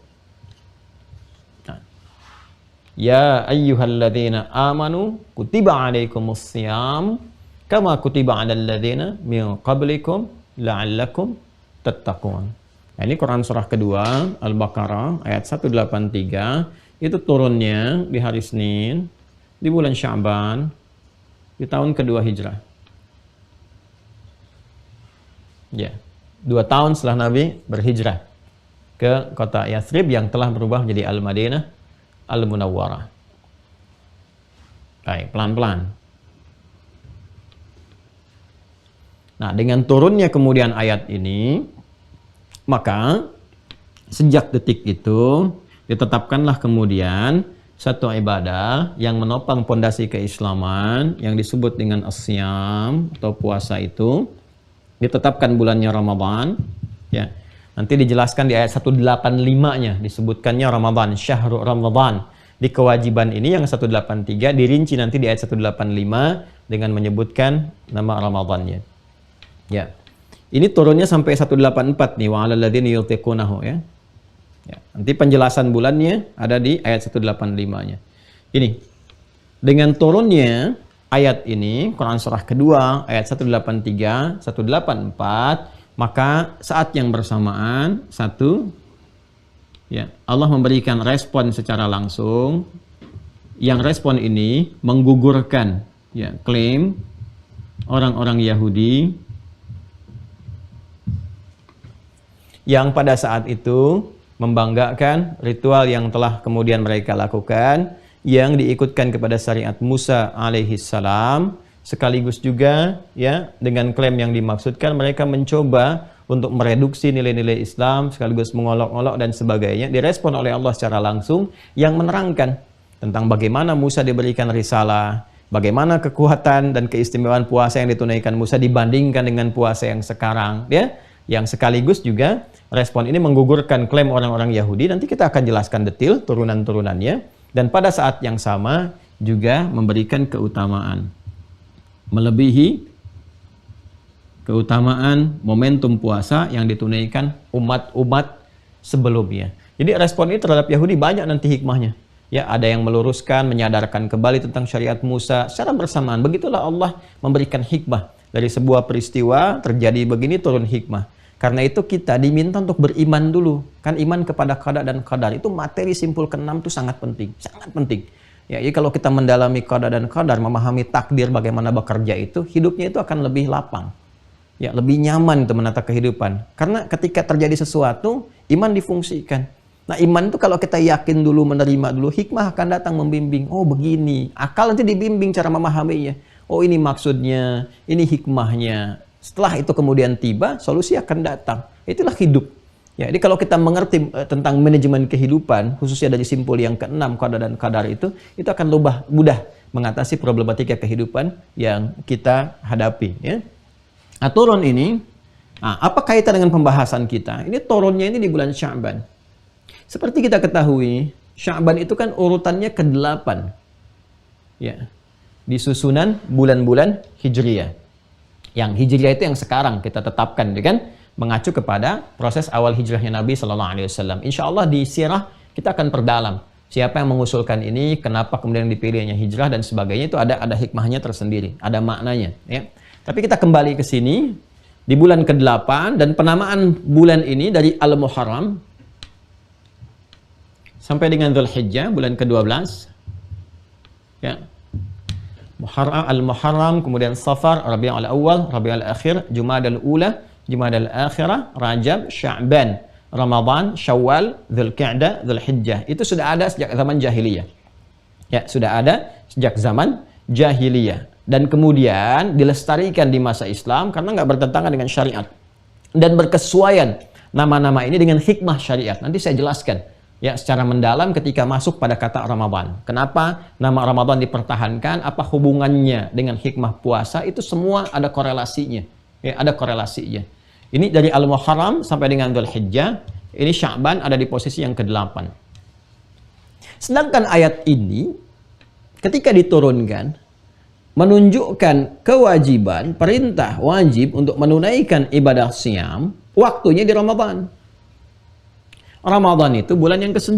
[SPEAKER 2] Ya ayyuhalladzina amanu kutiba alaikumus syiyam kama kutiba alal ladzina min qablikum la'allakum tattaqun. Nah, ini Quran surah kedua Al-Baqarah ayat 183, itu turunnya di hari Senin di bulan Sya'ban di tahun kedua Hijrah. Ya, 2 tahun setelah Nabi berhijrah ke kota Yathrib yang telah berubah menjadi Al-Madinah Al-Munawwarah. Baik, pelan-pelan. Nah, dengan turunnya kemudian ayat ini, maka sejak detik itu ditetapkanlah kemudian satu ibadah yang menopang pondasi keislaman yang disebut dengan as-syam atau puasa itu. Ditetapkan bulannya Ramadan, ya. Nanti dijelaskan di ayat 185-nya disebutkannya Ramadan, syahrul Ramadan. di kewajiban ini yang 183 dirinci nanti di ayat 185 dengan menyebutkan nama Ramadannya. Ya. Ini turunnya sampai 184 nih, wa 'alal ladzina yutiqunahu ya. Ya, nanti penjelasan bulannya ada di ayat 185-nya. Ini dengan turunnya ayat ini, Quran surah kedua ayat 183, 184, maka saat yang bersamaan ya, Allah memberikan respon secara langsung. Yang respon ini menggugurkan ya klaim orang-orang Yahudi yang pada saat itu membanggakan ritual yang telah kemudian mereka lakukan, yang diikutkan kepada syariat Musa alaihi salam, sekaligus juga ya dengan klaim yang dimaksudkan mereka mencoba untuk mereduksi nilai-nilai Islam, sekaligus mengolok-olok dan sebagainya. Direspon oleh Allah secara langsung yang menerangkan tentang bagaimana Musa diberikan risalah, bagaimana kekuatan dan keistimewaan puasa yang ditunaikan Musa dibandingkan dengan puasa yang sekarang, ya, yang sekaligus juga respon ini menggugurkan klaim orang-orang Yahudi. Nanti kita akan jelaskan detail turunan-turunannya, dan pada saat yang sama juga memberikan keutamaan melebihi keutamaan momentum puasa yang ditunaikan umat-umat sebelumnya. Jadi respon ini terhadap Yahudi banyak nanti hikmahnya. Ya, ada yang meluruskan, menyadarkan kembali tentang syariat Musa secara bersamaan. Begitulah Allah memberikan hikmah. Dari sebuah peristiwa terjadi begini turun hikmah. Karena itu kita diminta untuk beriman dulu. Kan iman kepada qada dan qadar itu materi simpul ke-6 itu sangat penting. Sangat penting. Ya, jadi kalau kita mendalami qada dan qadar, memahami takdir bagaimana bekerja itu, hidupnya itu akan lebih lapang. Ya, lebih nyaman itu menata kehidupan. Karena ketika terjadi sesuatu, iman difungsikan. Nah, iman itu kalau kita yakin dulu, menerima dulu, hikmah akan datang membimbing. Oh, begini. Akal nanti dibimbing cara memahaminya. Oh, ini maksudnya, ini hikmahnya. Setelah itu kemudian tiba, solusi akan datang. Itulah hidup. Ya, jadi kalau kita mengerti tentang manajemen kehidupan, khususnya dari simpul yang ke-6, qada dan qadar itu akan mudah mengatasi problematika kehidupan yang kita hadapi. Ya. Nah, turun ini, apa kaitan dengan pembahasan kita? Ini turunnya ini di bulan Sya'ban. Seperti kita ketahui, Sya'ban itu kan urutannya ke-8. Ya. Di susunan bulan-bulan Hijriyah. Yang Hijriyah itu yang sekarang kita tetapkan, kan? Mengacu kepada proses awal hijrahnya Nabi Sallallahu Alaihi Wasallam. Insya Allah di sirah kita akan perdalam siapa yang mengusulkan ini, kenapa kemudian dipilihnya hijrah dan sebagainya, itu ada hikmahnya tersendiri, ada maknanya. Ya. Tapi kita kembali ke sini di bulan ke-8 dan penamaan bulan ini dari Al-Muharram sampai dengan Dzulhijjah bulan ke-12. Ya. Al-Muharram, kemudian Safar, Rabiul Awal, Rabiul Akhir, Jumadal Ula, Jumadal Akhirah, Rajab, Sya'ban, Ramadan, Syawal, Dzulqa'dah, Dzulhijjah. Itu sudah ada sejak zaman jahiliyah. Ya, sudah ada sejak zaman jahiliyah. Dan kemudian dilestarikan di masa Islam karena nggak bertentangan dengan syariat. Dan berkesesuaian nama-nama ini dengan hikmah syariat. Nanti saya jelaskan ya secara mendalam ketika masuk pada kata Ramadan. Kenapa nama Ramadan dipertahankan? Apa hubungannya dengan hikmah puasa? Itu semua ada korelasinya. Ya, ada korelasinya. Ini dari Al-Muharram sampai dengan Dzulhijjah. Ini Sya'ban ada di posisi yang ke-8. Sedangkan ayat ini ketika diturunkan menunjukkan kewajiban, perintah wajib untuk menunaikan ibadah siam, waktunya di Ramadan. Ramadan itu bulan yang ke-9.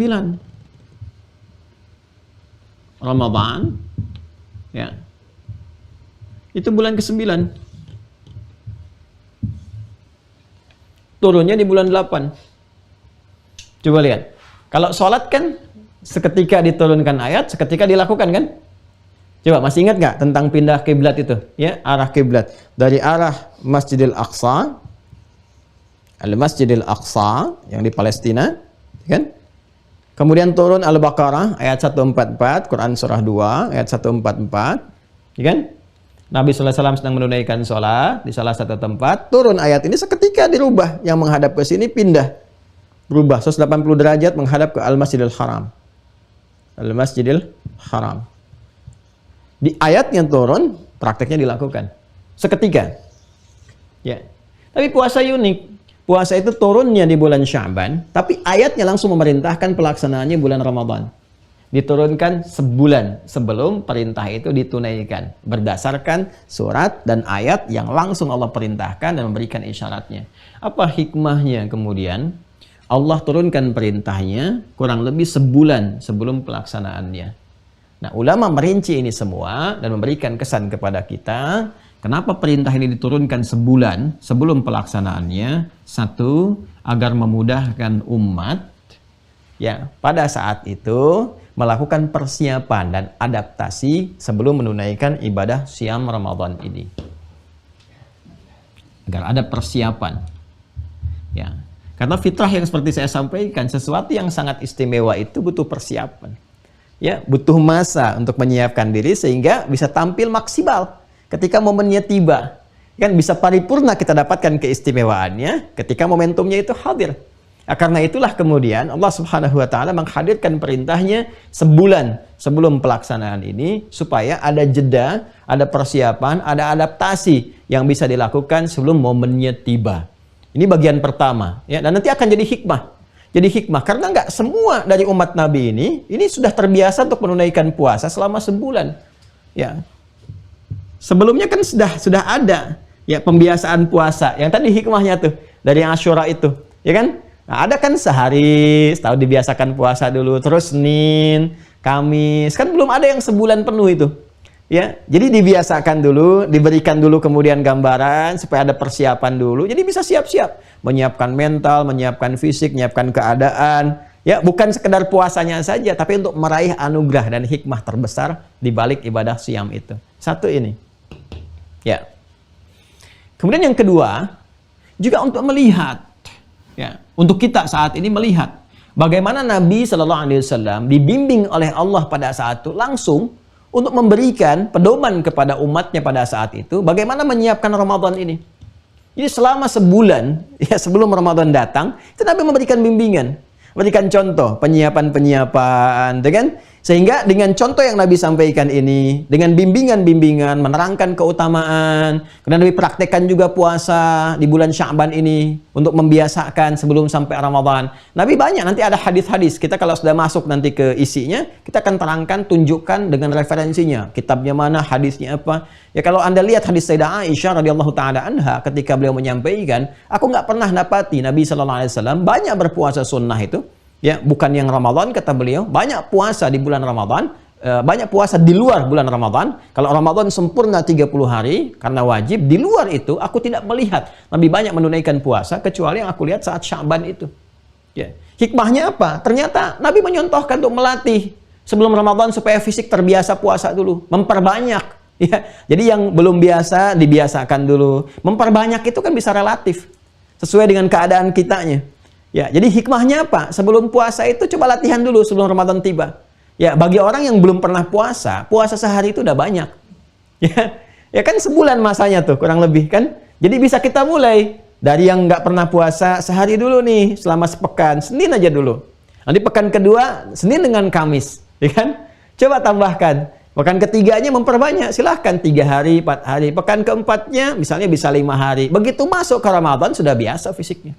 [SPEAKER 2] Ramadan ya. Itu bulan ke-9. Turunnya di bulan 8. Coba lihat. Kalau sholat kan seketika diturunkan ayat, seketika dilakukan kan? Coba masih ingat nggak tentang pindah kiblat itu? Ya, arah kiblat dari arah Masjidil Aqsa, Al-Masjidil Aqsa yang di Palestina, kan? Kemudian turun Al-Baqarah ayat 144, Quran surah 2 ayat 144, ya kan? Nabi sallallahu alaihi wasallam sedang menunaikan sholat di salah satu tempat, turun ayat ini seketika dirubah, yang menghadap ke sini pindah, berubah 180 derajat menghadap ke Al-Masjidil Haram. Al-Masjidil Haram. Di ayat yang turun, prakteknya dilakukan seketika. Ya. Tapi puasa unik. Puasa itu turunnya di bulan Sya'ban, tapi ayatnya langsung memerintahkan pelaksanaannya bulan Ramadan. diturunkan sebulan sebelum perintah itu ditunaikan berdasarkan surat dan ayat yang langsung Allah perintahkan dan memberikan isyaratnya. Apa hikmahnya kemudian? Allah turunkan perintahnya kurang lebih sebulan sebelum pelaksanaannya. Nah, ulama merinci ini semua dan memberikan kesan kepada kita, kenapa perintah ini diturunkan sebulan sebelum pelaksanaannya? Satu, agar memudahkan umat ya pada saat itu melakukan persiapan dan adaptasi sebelum menunaikan ibadah siam Ramadan ini. Agar ada persiapan. Ya. Karena fitrah yang seperti saya sampaikan, sesuatu yang sangat istimewa itu butuh persiapan. Ya, butuh masa untuk menyiapkan diri sehingga bisa tampil maksimal ketika momennya tiba. Kan bisa paripurna kita dapatkan keistimewaannya ketika momentumnya itu hadir. Nah, karena itulah kemudian Allah Subhanahu wa taala menghadirkan perintahnya sebulan sebelum pelaksanaan ini supaya ada jeda, ada persiapan, ada adaptasi yang bisa dilakukan sebelum momennya tiba. Ini bagian pertama, ya, dan nanti akan jadi hikmah. Jadi hikmah karena nggak semua dari umat Nabi ini sudah terbiasa untuk menunaikan puasa selama sebulan. Ya, sebelumnya kan sudah ada ya pembiasaan puasa. Yang tadi hikmahnya tuh dari Asyura itu, ya kan? Nah, ada kan sehari, setahun dibiasakan puasa dulu, terus Senin, Kamis, kan belum ada yang sebulan penuh itu. Ya, jadi dibiasakan dulu, diberikan dulu kemudian gambaran supaya ada persiapan dulu. Jadi bisa siap-siap, menyiapkan mental, menyiapkan fisik, menyiapkan keadaan. Ya, bukan sekedar puasanya saja, tapi untuk meraih anugerah dan hikmah terbesar di balik ibadah siam itu. Satu ini. Ya. Kemudian yang kedua, juga untuk melihat, ya, untuk kita saat ini melihat bagaimana Nabi Shallallahu Alaihi Wasallam dibimbing oleh Allah pada saat itu langsung untuk memberikan pedoman kepada umatnya pada saat itu bagaimana menyiapkan Ramadan ini. Jadi selama sebulan ya sebelum Ramadan datang, itu Nabi memberikan bimbingan, memberikan contoh penyiapan-penyiapan, kan? Sehingga dengan contoh yang Nabi sampaikan ini, dengan bimbingan-bimbingan, menerangkan keutamaan, kemudian Nabi praktekkan juga puasa di bulan Sya'ban ini untuk membiasakan sebelum sampai Ramadan. Nabi banyak, nanti ada hadis-hadis. Kita kalau sudah masuk nanti ke isinya, kita akan terangkan, tunjukkan dengan referensinya. Kitabnya mana, hadisnya apa. Ya kalau Anda lihat hadis Sayyidah Aisyah radhiyallahu taala anha ketika beliau menyampaikan, aku nggak pernah dapati Nabi SAW banyak berpuasa sunnah itu. Ya, bukan yang Ramadan kata beliau, banyak puasa di bulan Ramadan, banyak puasa di luar bulan Ramadan. Kalau Ramadan sempurna 30 hari karena wajib, di luar itu aku tidak melihat Nabi banyak menunaikan puasa kecuali yang aku lihat saat Sya'ban itu. Ya. Hikmahnya apa? Ternyata Nabi menyontohkan untuk melatih sebelum Ramadan supaya fisik terbiasa puasa dulu, memperbanyak. Ya. Jadi yang belum biasa dibiasakan dulu. Memperbanyak itu kan bisa relatif sesuai dengan keadaan kitanya. Ya, jadi hikmahnya apa? Sebelum puasa itu coba latihan dulu sebelum Ramadan tiba. Ya, bagi orang yang belum pernah puasa, puasa sehari itu udah banyak. Ya kan sebulan masanya tuh kurang lebih kan. Jadi bisa kita mulai dari yang nggak pernah puasa sehari dulu nih selama sepekan, Senin aja dulu. Nanti pekan kedua Senin dengan Kamis, ya kan? Coba tambahkan. Pekan ketiganya memperbanyak, silahkan 3 hari, 4 hari. Pekan keempatnya misalnya bisa 5 hari. Begitu masuk ke Ramadan sudah biasa fisiknya.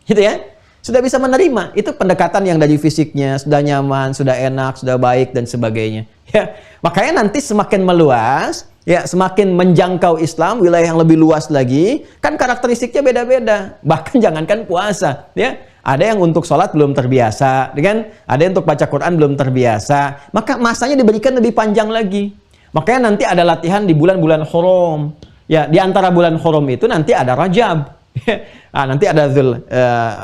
[SPEAKER 2] Gitu ya, sudah bisa menerima. Itu pendekatan yang dari fisiknya sudah nyaman, sudah enak, sudah baik dan sebagainya. Ya, makanya nanti semakin meluas, ya semakin menjangkau Islam, wilayah yang lebih luas lagi, kan karakteristiknya beda-beda. Bahkan jangankan puasa, ya ada yang untuk sholat belum terbiasa, kan? Ada yang untuk baca Quran belum terbiasa. Maka masanya diberikan lebih panjang lagi. Makanya nanti ada latihan di bulan-bulan Hurum. Ya, di antara bulan Hurum itu nanti ada Rajab. Nanti ada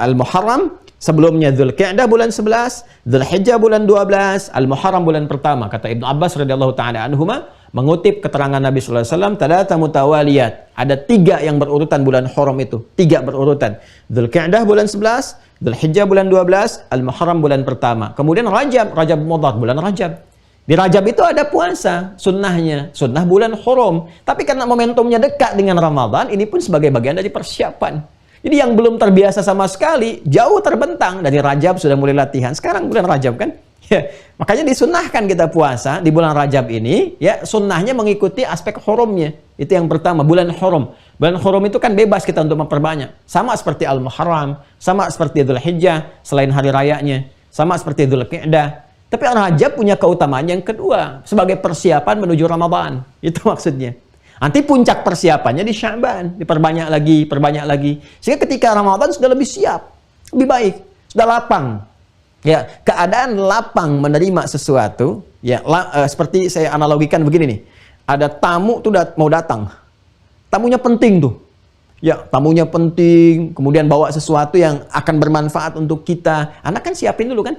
[SPEAKER 2] Al-Muharram, sebelumnya Dzulqa'dah bulan 11, Dzulhijjah bulan 12, Al-Muharram bulan pertama. Kata Ibnu Abbas radhiyallahu taala anhuma mengutip keterangan Nabi sallallahu alaihi wasallam, thalatha mutawaliyat. Ada 3 yang berurutan bulan Hurum itu, 3 berurutan. Dzulqa'dah bulan 11, Dzulhijjah bulan 12, Al-Muharram bulan pertama. Kemudian Rajab Mudhar bulan Rajab. Di Rajab itu ada puasa, sunnahnya, sunnah bulan Hurum. Tapi karena momentumnya dekat dengan Ramadan, ini pun sebagai bagian dari persiapan. Jadi yang belum terbiasa sama sekali, jauh terbentang. Dari Rajab sudah mulai latihan, sekarang bulan Rajab kan? Ya, makanya disunnahkan kita puasa di bulan Rajab ini, ya sunnahnya mengikuti aspek Hurumnya. Itu yang pertama, bulan Hurum. Bulan Hurum itu kan bebas kita untuk memperbanyak. Sama seperti Al-Muharram, sama seperti Dzulhijjah, selain hari rayanya. Sama seperti Dzulqa'dah. Tapi Rajab punya keutamaan yang kedua, sebagai persiapan menuju Ramadan. Itu maksudnya. Nanti puncak persiapannya di Sya'ban, diperbanyak lagi. Sehingga ketika Ramadan sudah lebih siap, lebih baik, sudah lapang. Ya, keadaan lapang menerima sesuatu, ya, seperti saya analogikan begini nih. Ada tamu tuh mau datang. Tamunya penting tuh. Ya, tamunya penting, kemudian bawa sesuatu yang akan bermanfaat untuk kita. Anak kan siapin dulu kan?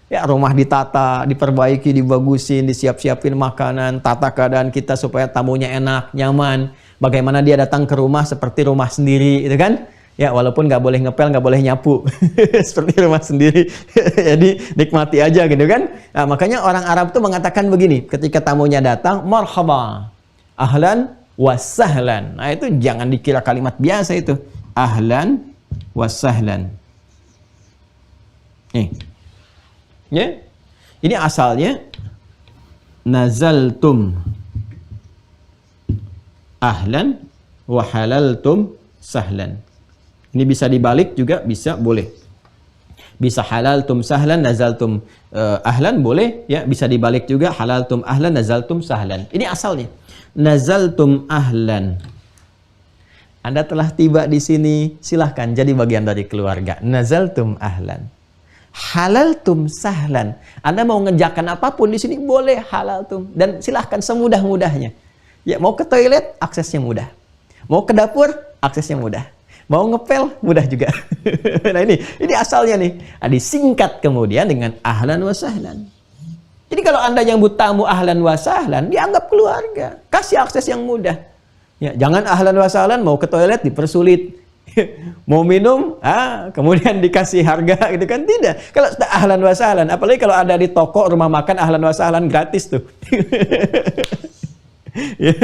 [SPEAKER 2] Ya, rumah ditata, diperbaiki, dibagusin, disiap-siapin makanan, tata keadaan kita supaya tamunya enak, nyaman. Bagaimana dia datang ke rumah seperti rumah sendiri, itu kan? Ya, walaupun nggak boleh ngepel, nggak boleh nyapu. Seperti rumah sendiri. Jadi, nikmati aja gitu kan? Nah, makanya orang Arab tuh mengatakan begini, ketika tamunya datang, marhaba, ahlan wasahlan. Nah, itu jangan dikira kalimat biasa itu. Ahlan wasahlan. Nih. Ya, ini asalnya nazaltum ahlan wa halaltum sahlan. Ini bisa dibalik juga, bisa, boleh. Bisa halaltum sahlan, nazaltum ahlan, boleh. Ya, bisa dibalik juga, halaltum ahlan, nazaltum sahlan. Ini asalnya. Nazaltum ahlan. Anda telah tiba di sini, silahkan jadi bagian dari keluarga. Nazaltum ahlan. Halaltum sahlan. Anda mau ngerjakan apapun di sini boleh halaltum, dan silahkan semudah-mudahnya. Ya, mau ke toilet aksesnya mudah. Mau ke dapur aksesnya mudah. Mau ngepel mudah juga. Nah, ini asalnya nih. Nah, disingkat kemudian dengan ahlan wa sahlan. Jadi kalau Anda nyambut tamu ahlan wa sahlan, dianggap keluarga. Kasih akses yang mudah. Ya, jangan ahlan wa sahlan mau ke toilet dipersulit. Mau minum, kemudian dikasih harga gitu kan, tidak. Kalau sudah ahlan wa sahlan, apalagi kalau ada di toko rumah makan ahlan wa sahlan gratis tuh. Ya,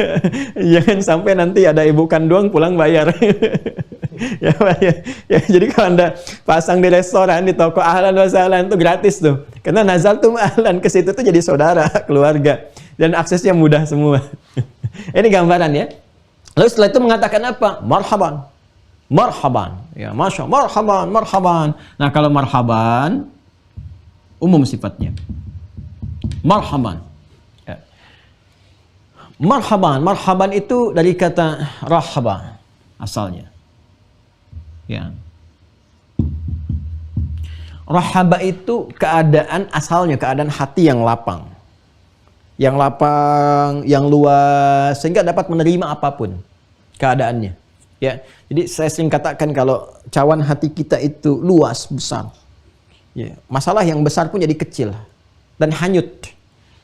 [SPEAKER 2] jangan sampai nanti ada ibu kandung pulang bayar. Ya, jadi kalau Anda pasang di restoran, di toko ahlan wa sahlan itu gratis tuh. Karena nazaltum ahlan, ke situ tuh jadi saudara, keluarga, dan aksesnya mudah semua. Ini gambaran ya. Lalu setelah itu mengatakan apa? Marhaban. Marhaban, ya, masya, marhaban. Nah, kalau marhaban umum sifatnya. Marhaban. Ya. Marhaban itu dari kata rahaba asalnya. Ya. Rahaba itu keadaan asalnya, keadaan hati yang lapang. Yang lapang, yang luas, sehingga dapat menerima apapun keadaannya. Ya, jadi saya sering katakan kalau cawan hati kita itu luas, besar. Ya, masalah yang besar pun jadi kecil dan hanyut.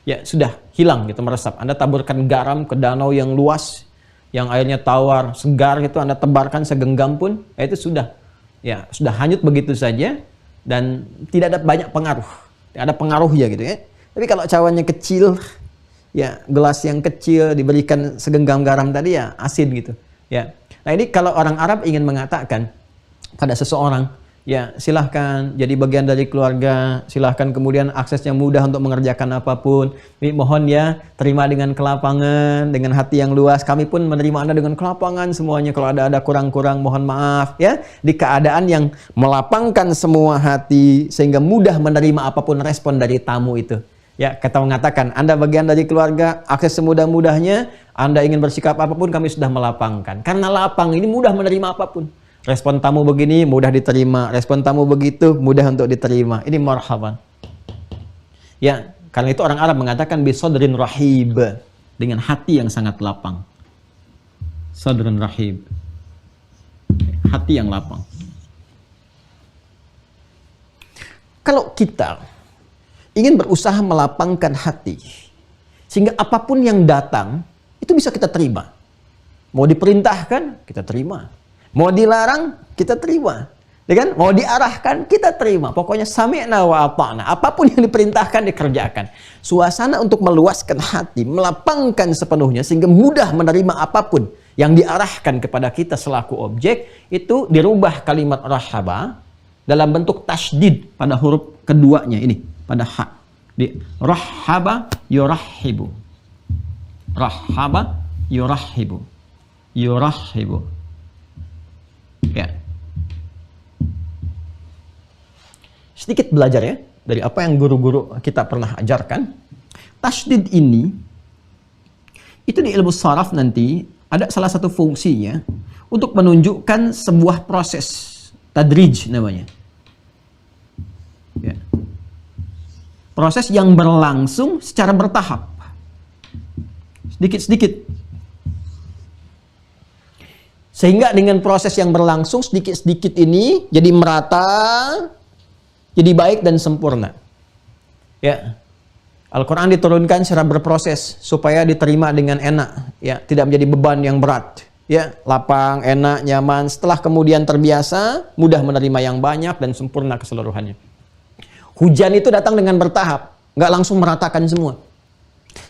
[SPEAKER 2] Ya, sudah hilang gitu, meresap. Anda taburkan garam ke danau yang luas, yang airnya tawar, segar gitu, Anda tebarkan segenggam pun, itu sudah. Ya, sudah hanyut begitu saja dan tidak ada banyak pengaruh. Tidak ada pengaruhnya gitu ya. Tapi kalau cawannya kecil, ya, gelas yang kecil diberikan segenggam garam tadi, ya asin gitu. Ya. Nah, ini kalau orang Arab ingin mengatakan pada seseorang, ya silahkan jadi bagian dari keluarga, silahkan kemudian aksesnya mudah untuk mengerjakan apapun. Ini mohon ya, terima dengan kelapangan, dengan hati yang luas. Kami pun menerima Anda dengan kelapangan semuanya. Kalau ada kurang-kurang, mohon maaf ya. Di keadaan yang melapangkan semua hati, sehingga mudah menerima apapun respon dari tamu itu. Ya, kita mengatakan, Anda bagian dari keluarga, akses semudah-mudahnya, Anda ingin bersikap apapun, kami sudah melapangkan. Karena lapang ini mudah menerima apapun. Respon tamu begini, mudah diterima. Respon tamu begitu, mudah untuk diterima. Ini marhaban. Ya, karena itu orang Arab mengatakan, bisodrin rahib. Dengan hati yang sangat lapang. Sadrun rahib. Hati yang lapang. Kalau kita ingin berusaha melapangkan hati, sehingga apapun yang datang, itu bisa kita terima. Mau diperintahkan, kita terima. Mau dilarang, kita terima. Ya kan? Mau diarahkan, kita terima. Pokoknya sami'na wa ata'na. Apapun yang diperintahkan, dikerjakan. Suasana untuk meluaskan hati, melapangkan sepenuhnya, sehingga mudah menerima apapun yang diarahkan kepada kita selaku objek, itu dirubah kalimat rahaba dalam bentuk tasydid pada huruf keduanya ini. Pada hak. Di rahaba yurahibu. Rahaba yurahibu. Yurahibu. Ya. Sedikit belajar ya. dari apa yang guru-guru kita pernah ajarkan, tasydid ini itu di ilmu saraf nanti ada salah satu fungsinya untuk menunjukkan sebuah proses tadrij namanya. Ya. Proses yang berlangsung secara bertahap. Sedikit-sedikit. Sehingga dengan proses yang berlangsung sedikit-sedikit ini jadi merata, jadi baik dan sempurna. Ya. Al-Quran diturunkan secara berproses supaya diterima dengan enak, ya, tidak menjadi beban yang berat, ya, lapang, enak, nyaman. Setelah kemudian terbiasa, mudah menerima yang banyak dan sempurna keseluruhannya. Hujan itu datang dengan bertahap, nggak langsung meratakan semua.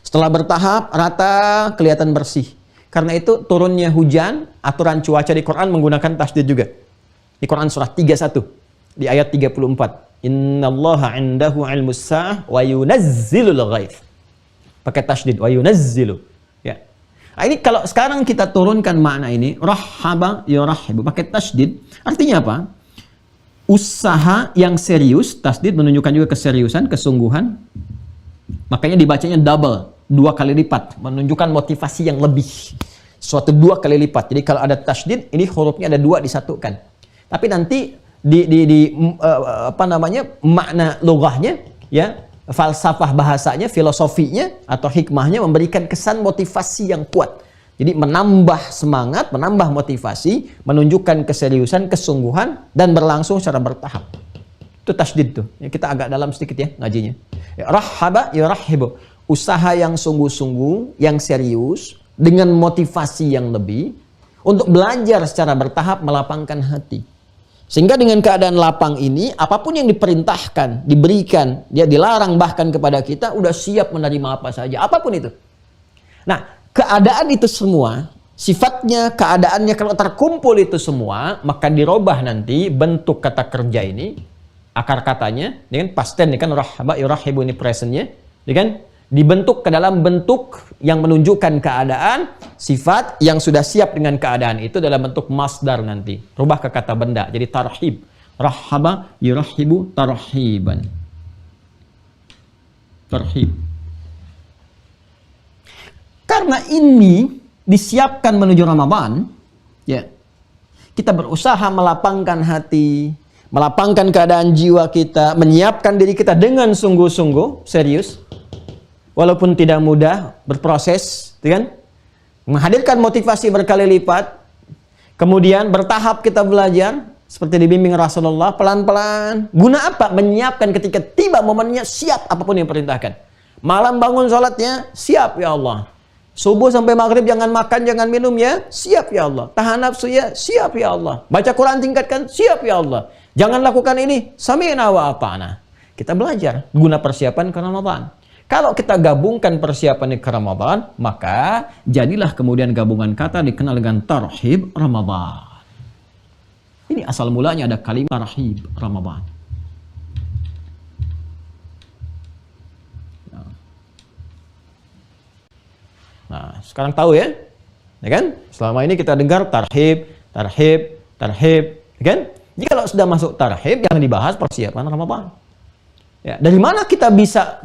[SPEAKER 2] Setelah bertahap, rata, kelihatan bersih. Karena itu turunnya hujan, aturan cuaca di Quran menggunakan tasydid juga. Di Quran surah 31, di ayat 34. Innallaha indahu ilmus sa'ah wa yunazzilul ghaith. Pakai tasydid, wa yunazzilu. Ya. Nah, ini kalau sekarang kita turunkan makna ini, rahaba yurahibu, pakai tasydid, artinya apa? Usaha yang serius, tasydid menunjukkan juga keseriusan, kesungguhan. Makanya dibacanya double, 2 kali lipat, menunjukkan motivasi yang lebih. Suatu 2 kali lipat. Jadi kalau ada tasydid, ini hurufnya ada 2 disatukan. Tapi nanti makna lughahnya, ya, falsafah bahasanya, filosofinya atau hikmahnya memberikan kesan motivasi yang kuat. Jadi menambah semangat, menambah motivasi, menunjukkan keseriusan, kesungguhan dan berlangsung secara bertahap. Itu tasydid tuh. Ya, kita agak dalam sedikit ya ngajinya. Ya, rahaba yurahibu. Usaha yang sungguh-sungguh, yang serius dengan motivasi yang lebih untuk belajar secara bertahap melapangkan hati. Sehingga dengan keadaan lapang ini, apapun yang diperintahkan, diberikan, dia dilarang bahkan kepada kita, udah siap menerima apa saja, apapun itu. Nah, keadaan itu semua, sifatnya, keadaannya kalau terkumpul itu semua, maka dirubah nanti bentuk kata kerja ini, akar katanya, ini kan past tense, ini kan rahaba yurahibu ini presentnya, ini kan dibentuk ke dalam bentuk yang menunjukkan keadaan, sifat yang sudah siap dengan keadaan itu dalam bentuk masdar nanti. Rubah ke kata benda, jadi tarhib. Rahaba yurahibu tarhiban. Tarhib. Karena ini disiapkan menuju Ramadan, ya, kita berusaha melapangkan hati, melapangkan keadaan jiwa kita, menyiapkan diri kita dengan sungguh-sungguh, serius. Walaupun tidak mudah, berproses, kan? Menghadirkan motivasi berkali lipat, kemudian bertahap kita belajar, seperti dibimbing Rasulullah, pelan-pelan. Guna apa? Menyiapkan ketika tiba momennya, siap apapun yang perintahkan. Malam bangun sholatnya, siap ya Allah. Subuh sampai maghrib jangan makan, jangan minum ya, siap ya Allah. Tahan nafsu ya, siap ya Allah. Baca Quran tingkatkan, siap ya Allah. Jangan lakukan ini, sami'na wa ata'na. Kita belajar, guna persiapan ke Ramadan. Kalau kita gabungkan persiapan ke Ramadan, maka jadilah kemudian gabungan kata dikenal dengan tarhib Ramadan. Ini asal mulanya ada kalimat tarhib Ramadan. Nah, sekarang tahu ya? Ya kan? Selama ini kita dengar tarhib, tarhib, tarhib, ya kan? Jadi kalau sudah masuk tarhib, jangan dibahas persiapan Ramadan. Ya, dari mana kita bisa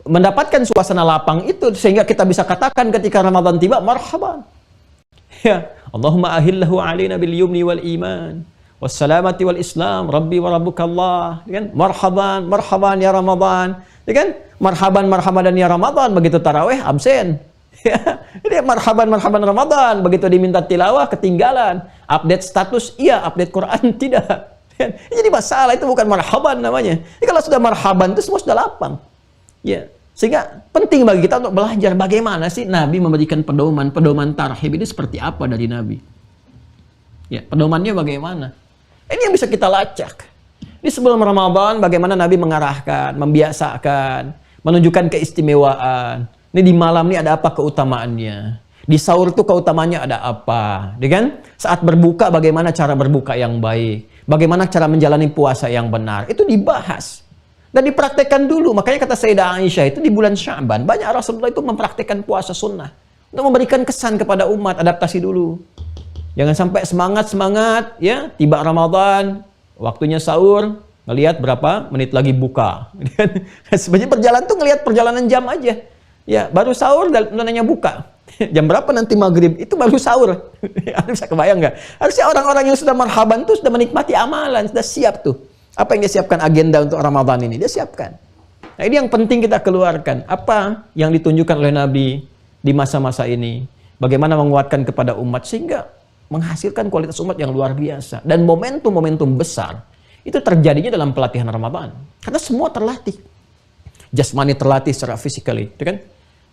[SPEAKER 2] mendapatkan suasana lapang itu sehingga kita bisa katakan ketika Ramadan tiba, marhaban. Ya, Allahumma ahillahu alaina bil yumni wal iman wassalamati wal islam, rabbi wa rabbukallah, ya kan? Marhaban, marhaban ya Ramadan, ya kan? Marhaban, marhaban dan ya Ramadan, begitu tarawih absen. Ya, jadi marhaban, marhaban Ramadan, begitu diminta tilawah ketinggalan, update status iya, update Quran tidak. Jadi masalah itu bukan marhaban namanya. Jadi kalau sudah marhaban itu semua sudah lapang. Ya, sehingga penting bagi kita untuk belajar bagaimana sih Nabi memberikan pedoman tarhib ini seperti apa dari Nabi. Ya, pedomannya bagaimana? Ini yang bisa kita lacak. Ini sebelum Ramadan bagaimana Nabi mengarahkan, membiasakan, menunjukkan keistimewaan. Ini di malam ini ada apa keutamaannya? Di sahur itu keutamaannya ada apa? Kan? Saat berbuka bagaimana cara berbuka yang baik? Bagaimana cara menjalani puasa yang benar? Itu dibahas. Dan dipraktekkan dulu. Makanya kata Sayyidah Aisyah itu di bulan Sya'ban. Banyak Rasulullah itu mempraktekkan puasa sunnah. Untuk memberikan kesan kepada umat. Adaptasi dulu. Jangan sampai semangat-semangat. Ya, tiba Ramadan. Waktunya sahur. ngelihat berapa menit lagi buka. Sebenarnya berjalan tuh ngelihat perjalanan jam aja. Ya, baru sahur dan nanya buka. Jam berapa nanti maghrib? Itu baru sahur. Anda bisa kebayang nggak? Harusnya orang-orang yang sudah marhaban tuh sudah menikmati amalan, sudah siap tuh. Apa yang dia siapkan agenda untuk Ramadan ini? Dia siapkan. Nah, ini yang penting kita keluarkan. Apa yang ditunjukkan oleh Nabi di masa-masa ini? Bagaimana menguatkan kepada umat sehingga menghasilkan kualitas umat yang luar biasa. Dan momentum-momentum besar itu terjadinya dalam pelatihan Ramadan. Karena semua terlatih. Jasmani terlatih secara physically, itu kan?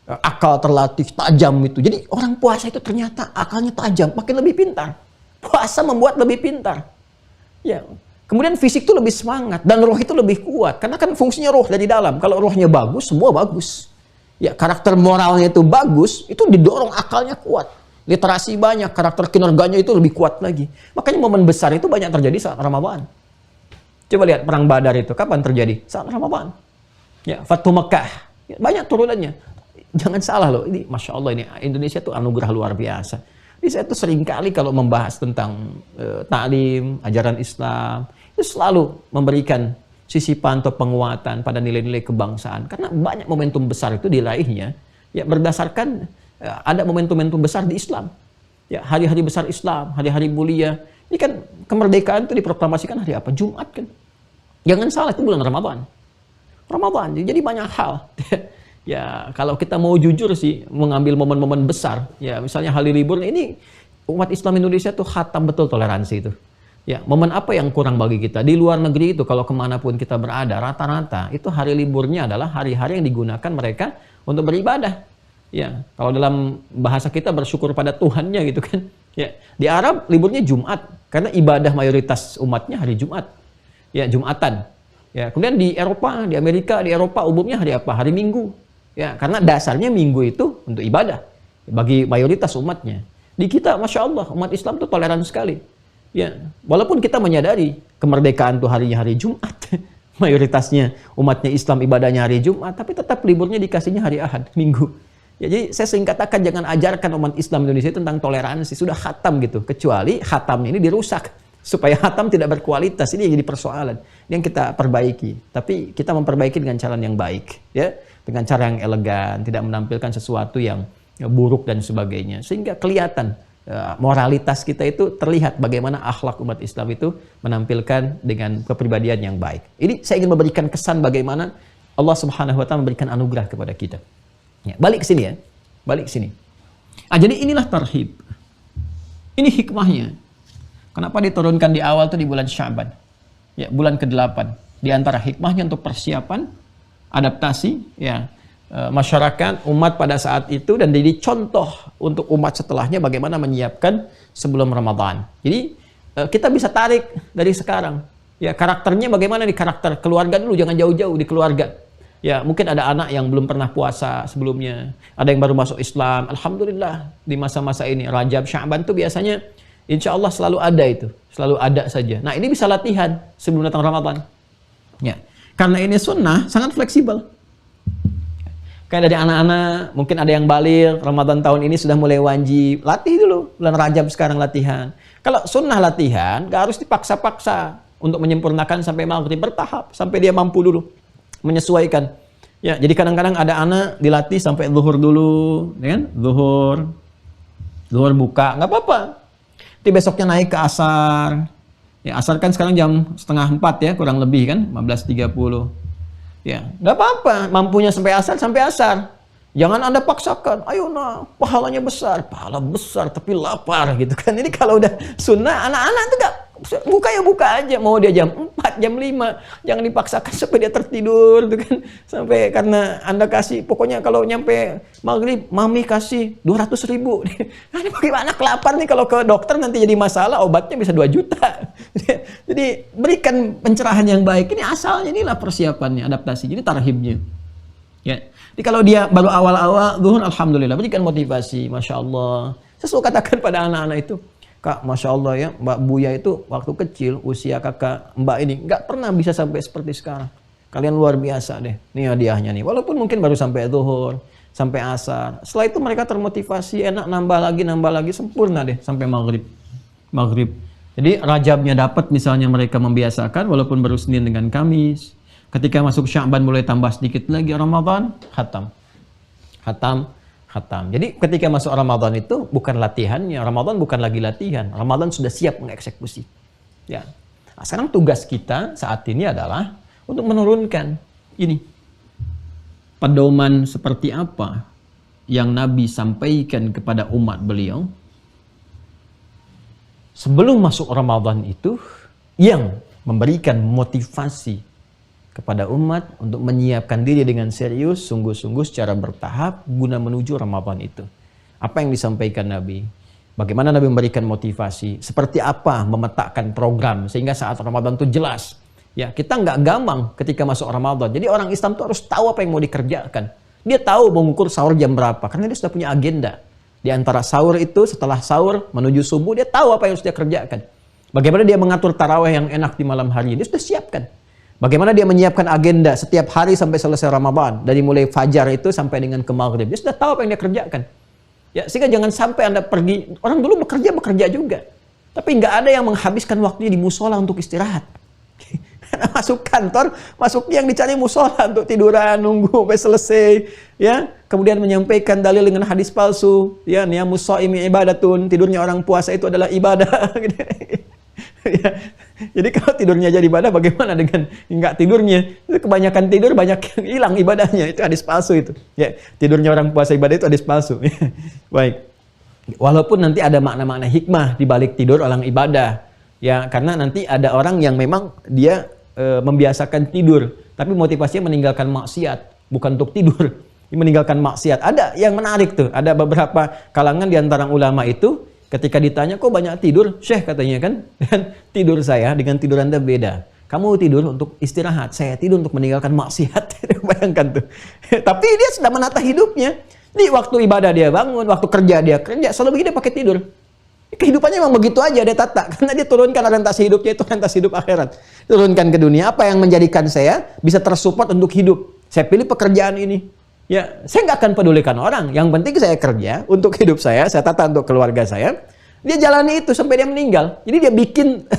[SPEAKER 2] Akal terlatih, tajam itu. Jadi orang puasa itu ternyata akalnya tajam, makin lebih pintar. Puasa membuat lebih pintar. Ya. Kemudian fisik itu lebih semangat dan roh itu lebih kuat. Karena kan fungsinya roh dari dalam. Kalau rohnya bagus, semua bagus. Ya, karakter moralnya itu bagus, itu didorong akalnya kuat. Literasi banyak, karakter kinerganya itu lebih kuat lagi. Makanya momen besar itu banyak terjadi saat Ramadan. Coba lihat perang Badar itu kapan terjadi? Saat Ramadan. Ya, Fathu Mekah. Ya, banyak turunannya. Jangan salah loh, ini Masya Allah ini Indonesia tuh anugerah luar biasa. Jadi saya tuh sering kali kalau membahas tentang ta'lim, ajaran Islam, itu selalu memberikan sisipan atau penguatan pada nilai-nilai kebangsaan. Karena banyak momentum besar itu diraihnya ya berdasarkan ada momentum-momentum besar di Islam. Ya, hari-hari besar Islam, hari-hari mulia. Ini kan kemerdekaan itu diproklamasikan hari apa? Jumat kan. Jangan salah, itu bulan Ramadan. Ramadan, jadi banyak hal. Ya, kalau kita mau jujur sih, mengambil momen-momen besar, ya misalnya hari libur, ini umat Islam Indonesia tuh khatam betul toleransi itu. Ya, momen apa yang kurang bagi kita? Di luar negeri itu, kalau kemanapun kita berada, rata-rata itu hari liburnya adalah hari-hari yang digunakan mereka untuk beribadah. Ya, kalau dalam bahasa kita bersyukur pada Tuhannya gitu kan. Ya, di Arab liburnya Jumat, karena ibadah mayoritas umatnya hari Jumat. Ya, Jumatan. Ya, kemudian di Eropa, di Amerika, di Eropa umumnya hari apa? Hari Minggu. Ya, karena dasarnya Minggu itu untuk ibadah bagi mayoritas umatnya. Di kita, Masya Allah, umat Islam itu toleran sekali. Ya, walaupun kita menyadari kemerdekaan itu harinya hari Jumat, mayoritasnya umatnya Islam ibadahnya hari Jumat, tapi tetap liburnya dikasihnya hari Ahad, Minggu. Ya, jadi saya sering katakan jangan ajarkan umat Islam Indonesia tentang toleransi, sudah khatam gitu, kecuali khatamnya ini dirusak. Supaya khatam tidak berkualitas, ini yang jadi persoalan yang kita perbaiki. Tapi kita memperbaiki dengan cara yang baik, ya, dengan cara yang elegan, tidak menampilkan sesuatu yang buruk dan sebagainya, sehingga kelihatan moralitas kita itu terlihat bagaimana akhlak umat Islam itu menampilkan dengan kepribadian yang baik. Ini saya ingin memberikan kesan bagaimana Allah Subhanahu wa taala memberikan anugerah kepada kita. Ya, balik ke sini ya. Balik ke sini. Jadi inilah tarhib. Ini hikmahnya. Kenapa diturunkan di awal tuh di bulan Sya'ban? Ya, bulan ke-8. Di antara hikmahnya untuk persiapan adaptasi ya masyarakat umat pada saat itu dan jadi contoh untuk umat setelahnya bagaimana menyiapkan sebelum Ramadan. Jadi kita bisa tarik dari sekarang. Ya, karakternya bagaimana di karakter keluarga dulu, jangan jauh-jauh di keluarga. Ya, mungkin ada anak yang belum pernah puasa sebelumnya, ada yang baru masuk Islam. Alhamdulillah di masa-masa ini Rajab, Sya'ban tuh biasanya insya Allah selalu ada itu, selalu ada saja. Nah, ini bisa latihan sebelum datang Ramadan. Ya, karena ini sunnah sangat fleksibel. Kayak dari anak-anak, mungkin ada yang balik Ramadan tahun ini sudah mulai wajib, latih dulu bulan Rajab sekarang latihan. Kalau sunnah latihan, gak harus dipaksa-paksa untuk menyempurnakan sampai maghrib, bertahap sampai dia mampu dulu menyesuaikan. Ya, jadi kadang-kadang ada anak dilatih sampai zuhur dulu, ya kan? Zuhur buka, nggak apa-apa. Nanti besoknya naik ke asar. Ya, asar kan sekarang jam 3:30 ya, kurang lebih kan, 15.30. Ya, nggak apa-apa, mampunya sampai asar. Jangan Anda paksakan, ayo nah, pahalanya besar. Pahala besar tapi lapar gitu kan. Ini kalau udah sunnah, anak-anak itu nggak, buka ya buka aja. Mau dia jam 4, jam 5. Jangan dipaksakan sampai dia tertidur gitu kan. Sampai karena Anda kasih, pokoknya kalau nyampe maghrib, mami kasih 200.000. Nah, ini bagaimana kelapar nih kalau ke dokter nanti jadi masalah, obatnya bisa 2 juta. Jadi berikan pencerahan yang baik. Ini asalnya, inilah persiapannya, adaptasi. Jadi tarhibnya. Ya. Jadi kalau dia baru awal-awal zuhur, alhamdulillah, berikan motivasi, Masya Allah. Saya selalu katakan pada anak-anak itu, Kak, Masya Allah ya, Mbak Buya itu waktu kecil, usia kakak Mbak ini, nggak pernah bisa sampai seperti sekarang. Kalian luar biasa deh, nih hadiahnya nih. Walaupun mungkin baru sampai zuhur, sampai asar. Setelah itu mereka termotivasi, enak nambah lagi, sempurna deh, sampai maghrib. Jadi Rajabnya dapat, misalnya mereka membiasakan walaupun baru Senin dengan Kamis. Ketika masuk Sya'ban mulai tambah sedikit lagi, Ramadan khatam. Khatam, khatam. Jadi ketika masuk Ramadan itu bukan latihannya, Ramadan bukan lagi latihan. Ramadan sudah siap mengeksekusi. Ya. Nah, sekarang tugas kita saat ini adalah untuk menurunkan ini. Pedoman seperti apa yang Nabi sampaikan kepada umat beliau sebelum masuk Ramadan itu, yang memberikan motivasi kepada umat untuk menyiapkan diri dengan serius, sungguh-sungguh secara bertahap guna menuju Ramadan itu. Apa yang disampaikan Nabi? Bagaimana Nabi memberikan motivasi? Seperti apa memetakkan program sehingga saat Ramadan itu jelas. Ya, kita nggak gampang ketika masuk Ramadan. Jadi orang Islam itu harus tahu apa yang mau dikerjakan. Dia tahu mengukur sahur jam berapa karena dia sudah punya agenda. Di antara sahur itu, setelah sahur menuju subuh, dia tahu apa yang harus dia kerjakan. Bagaimana dia mengatur tarawih yang enak di malam hari, dia sudah siapkan. Bagaimana dia menyiapkan agenda setiap hari sampai selesai Ramadan, dari mulai fajar itu sampai dengan ke maghrib, dia sudah tahu apa yang dia kerjakan. Ya, sehingga jangan sampai Anda pergi, orang dulu bekerja juga. Tapi nggak ada yang menghabiskan waktunya di musola untuk istirahat. Masuk kantor, masuk yang dicari musola untuk tiduran, nunggu sampai selesai, ya. Kemudian menyampaikan dalil dengan hadis palsu, ya, niyamus shaimi ibadatun, tidurnya orang puasa itu adalah ibadah. Ya. Jadi kalau tidurnya jadi ibadah, bagaimana dengan enggak tidurnya? Kebanyakan tidur, banyak yang hilang ibadahnya, itu hadis palsu itu. Ya, tidurnya orang puasa ibadah itu hadis palsu. Baik. Walaupun nanti ada makna-makna hikmah di balik tidur orang ibadah. Ya, karena nanti ada orang yang memang dia membiasakan tidur, tapi motivasinya meninggalkan maksiat, bukan untuk tidur, meninggalkan maksiat. Ada yang menarik tuh, ada beberapa kalangan di antara ulama itu, ketika ditanya, kok banyak tidur? Syekh katanya kan, tidur saya dengan tidur Anda beda. Kamu tidur untuk istirahat, saya tidur untuk meninggalkan maksiat. Bayangkan tuh. Tapi dia sudah menata hidupnya. Di waktu ibadah dia bangun, waktu kerja dia kerja, selalu begini dia pakai tidur. Kehidupannya memang begitu aja dia tata, karena dia turunkan orientasi hidupnya itu orientasi hidup akhirat. Turunkan ke dunia, apa yang menjadikan saya bisa tersupport untuk hidup. Saya pilih pekerjaan ini. Ya, saya nggak akan pedulikan orang. Yang penting saya kerja untuk hidup saya tata untuk keluarga saya. Dia jalani itu sampai dia meninggal. Jadi dia bikin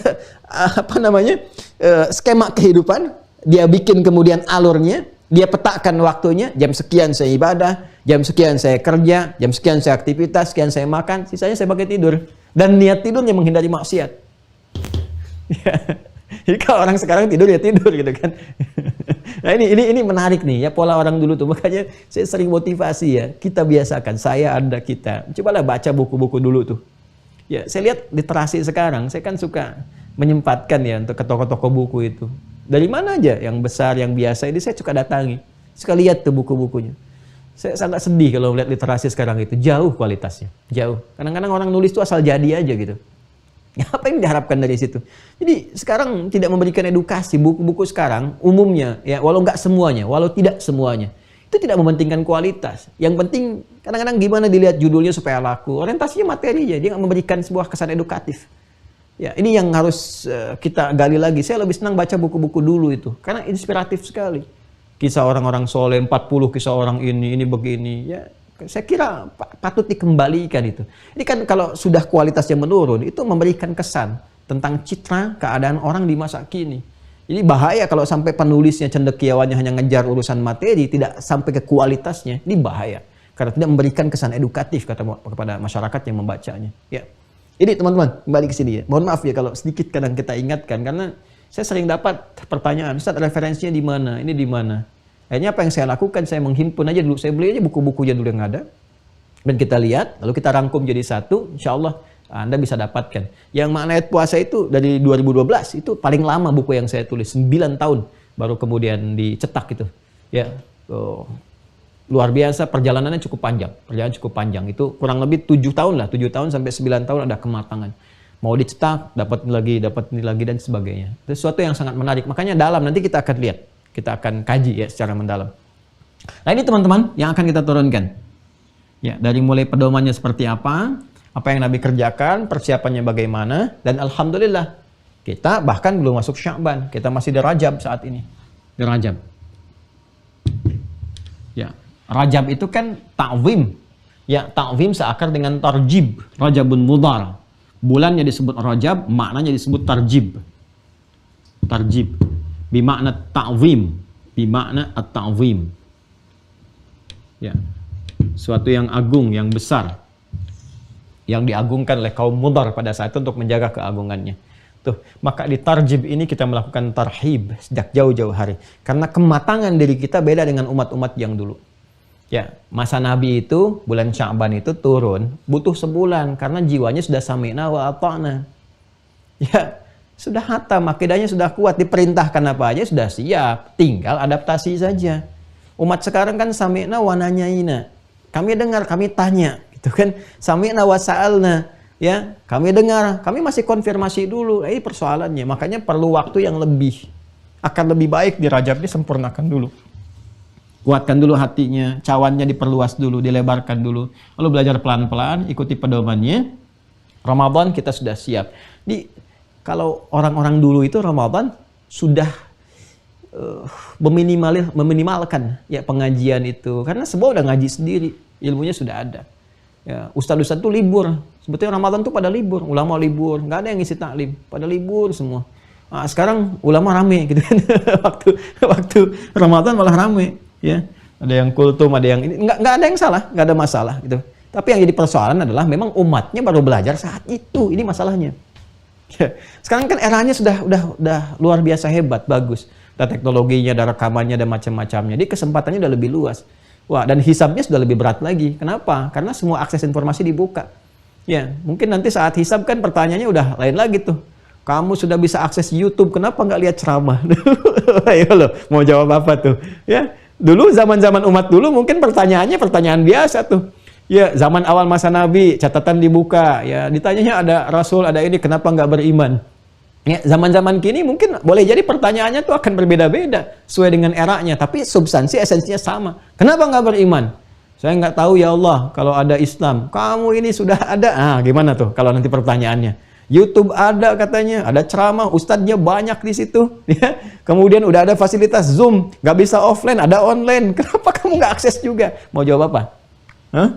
[SPEAKER 2] skema kehidupan, dia bikin kemudian alurnya, dia petakan waktunya, jam sekian saya ibadah, jam sekian saya kerja, jam sekian saya aktivitas, sekian saya makan, sisanya saya pakai tidur. Dan niat tidurnya menghindari maksiat. Ya. Jadi kalau orang sekarang tidur ya tidur gitu kan. Nah ini menarik nih ya, pola orang dulu tuh. Makanya saya sering motivasi ya, kita biasakan, saya, Anda, kita. Cobalah baca buku-buku dulu tuh. Ya, saya lihat literasi sekarang, saya kan suka menyempatkan ya untuk ke toko-toko buku itu. Dari mana aja, yang besar, yang biasa, ini saya suka datangi. Suka lihat tuh buku-bukunya. Saya sangat sedih kalau melihat literasi sekarang itu. Jauh kualitasnya, jauh. Kadang-kadang orang nulis itu asal jadi aja gitu. Apa yang diharapkan dari situ? Jadi sekarang tidak memberikan edukasi. Buku-buku sekarang umumnya, ya walau nggak semuanya, walau tidak semuanya, itu tidak mementingkan kualitas. Yang penting kadang-kadang gimana dilihat judulnya supaya laku. Orientasinya materinya, dia nggak memberikan sebuah kesan edukatif. Ya, ini yang harus kita gali lagi. Saya lebih senang baca buku-buku dulu itu, karena inspiratif sekali. Kisah orang-orang soleh, 40 kisah orang ini begini. Ya, saya kira patut dikembalikan itu. Ini kan kalau sudah kualitasnya menurun, itu memberikan kesan tentang citra keadaan orang di masa kini. Jadi bahaya kalau sampai penulisnya, cendekiawannya hanya ngejar urusan materi, tidak sampai ke kualitasnya. Ini bahaya. Karena tidak memberikan kesan edukatif kepada masyarakat yang membacanya. Ya. Ini teman-teman, kembali ke sini ya. Mohon maaf ya kalau sedikit kadang kita ingatkan, karena saya sering dapat pertanyaan, Ustaz referensinya di mana? Ini di mana? Akhirnya apa yang saya lakukan, saya menghimpun aja dulu, saya beli aja buku-bukunya dulu yang ada, dan kita lihat, lalu kita rangkum jadi satu, insya Allah Anda bisa dapatkan. Yang makna ayat puasa itu dari 2012, itu paling lama buku yang saya tulis, 9 tahun baru kemudian dicetak itu. Ya, luar biasa, perjalanannya cukup panjang, itu kurang lebih 7 tahun lah, 7 tahun sampai 9 tahun ada kematangan. Mau dicetak, dapat ini lagi dan sebagainya. Itu sesuatu yang sangat menarik. Makanya dalam nanti kita akan lihat, kita akan kaji ya secara mendalam. Nah ini teman-teman yang akan kita turunkan. Ya, dari mulai pedomannya seperti apa yang Nabi kerjakan, persiapannya bagaimana, dan alhamdulillah kita bahkan belum masuk Sya'ban, kita masih di Rajab saat ini. Di Rajab. Ya, Rajab itu kan ta'zim. Ya, ta'zim seakar dengan tarjib, Rajabun Mudhar. bulannya disebut Rajab, maknanya disebut tarjib. Tarjib bimakna ta'zim, bimakna at-ta'zim. Ya. Suatu yang agung, yang besar, yang diagungkan oleh kaum Mudhar pada saat itu untuk menjaga keagungannya. Tuh, maka di tarjib ini kita melakukan tarhib sejak jauh-jauh hari. Karena kematangan diri kita beda dengan umat-umat yang dulu. Ya, masa Nabi itu, bulan Sya'ban itu turun, butuh sebulan karena jiwanya sudah sami'na wa ata'na. Ya, sudah hatam, akidahnya sudah kuat, diperintahkan apa aja sudah siap, tinggal adaptasi saja. Umat sekarang kan sami'na wa nanyaina. Kami dengar, kami tanya, gitu kan. Sami'na wa sa'alna. Ya, kami dengar, kami masih konfirmasi dulu. Ini persoalannya, makanya perlu waktu yang lebih. Akan lebih baik di Rajab ini sempurnakan dulu. Kuatkan dulu hatinya, cawannya diperluas dulu, dilebarkan dulu. Lalu belajar pelan-pelan, ikuti pedomannya. Ramadan kita sudah siap. Kalau orang-orang dulu itu Ramadan sudah meminimalkan ya pengajian itu. Karena semua udah ngaji sendiri, ilmunya sudah ada. Ya, ustadz-ustadz tuh libur. Sebetulnya Ramadan tuh pada libur, ulama libur, nggak ada yang ngisi taklim, pada libur semua. Nah, sekarang ulama rame gitu kan. waktu Ramadan malah rame, ya. Ada yang kultum, ada yang ini, nggak ada yang salah, nggak ada masalah gitu. Tapi yang jadi persoalan adalah memang umatnya baru belajar saat itu, ini masalahnya. Ya. Sekarang kan eranya sudah luar biasa hebat, bagus. Ada teknologinya, ada rekamannya, ada macam-macamnya. Jadi kesempatannya udah lebih luas. Wah, dan hisabnya sudah lebih berat lagi. Kenapa? Karena semua akses informasi dibuka. Ya, mungkin nanti saat hisab kan pertanyaannya udah lain lagi tuh. Kamu sudah bisa akses YouTube, kenapa nggak lihat ceramah? Ayo loh, mau jawab apa tuh? Ya, dulu zaman-zaman umat dulu mungkin pertanyaannya pertanyaan biasa tuh. Ya, zaman awal masa Nabi, catatan dibuka. Ya, ditanyanya ada Rasul, ada ini, kenapa nggak beriman? Ya, zaman-zaman kini mungkin boleh jadi pertanyaannya tuh akan berbeda-beda sesuai dengan eranya, tapi substansi esensinya sama. Kenapa nggak beriman? Saya nggak tahu ya Allah, kalau ada Islam, kamu ini sudah ada. Ah, gimana tuh kalau nanti pertanyaannya? YouTube ada katanya, ada ceramah, ustadznya banyak di situ. Ya. Kemudian udah ada fasilitas Zoom, nggak bisa offline, ada online. Kenapa kamu nggak akses juga? Mau jawab apa? Hah?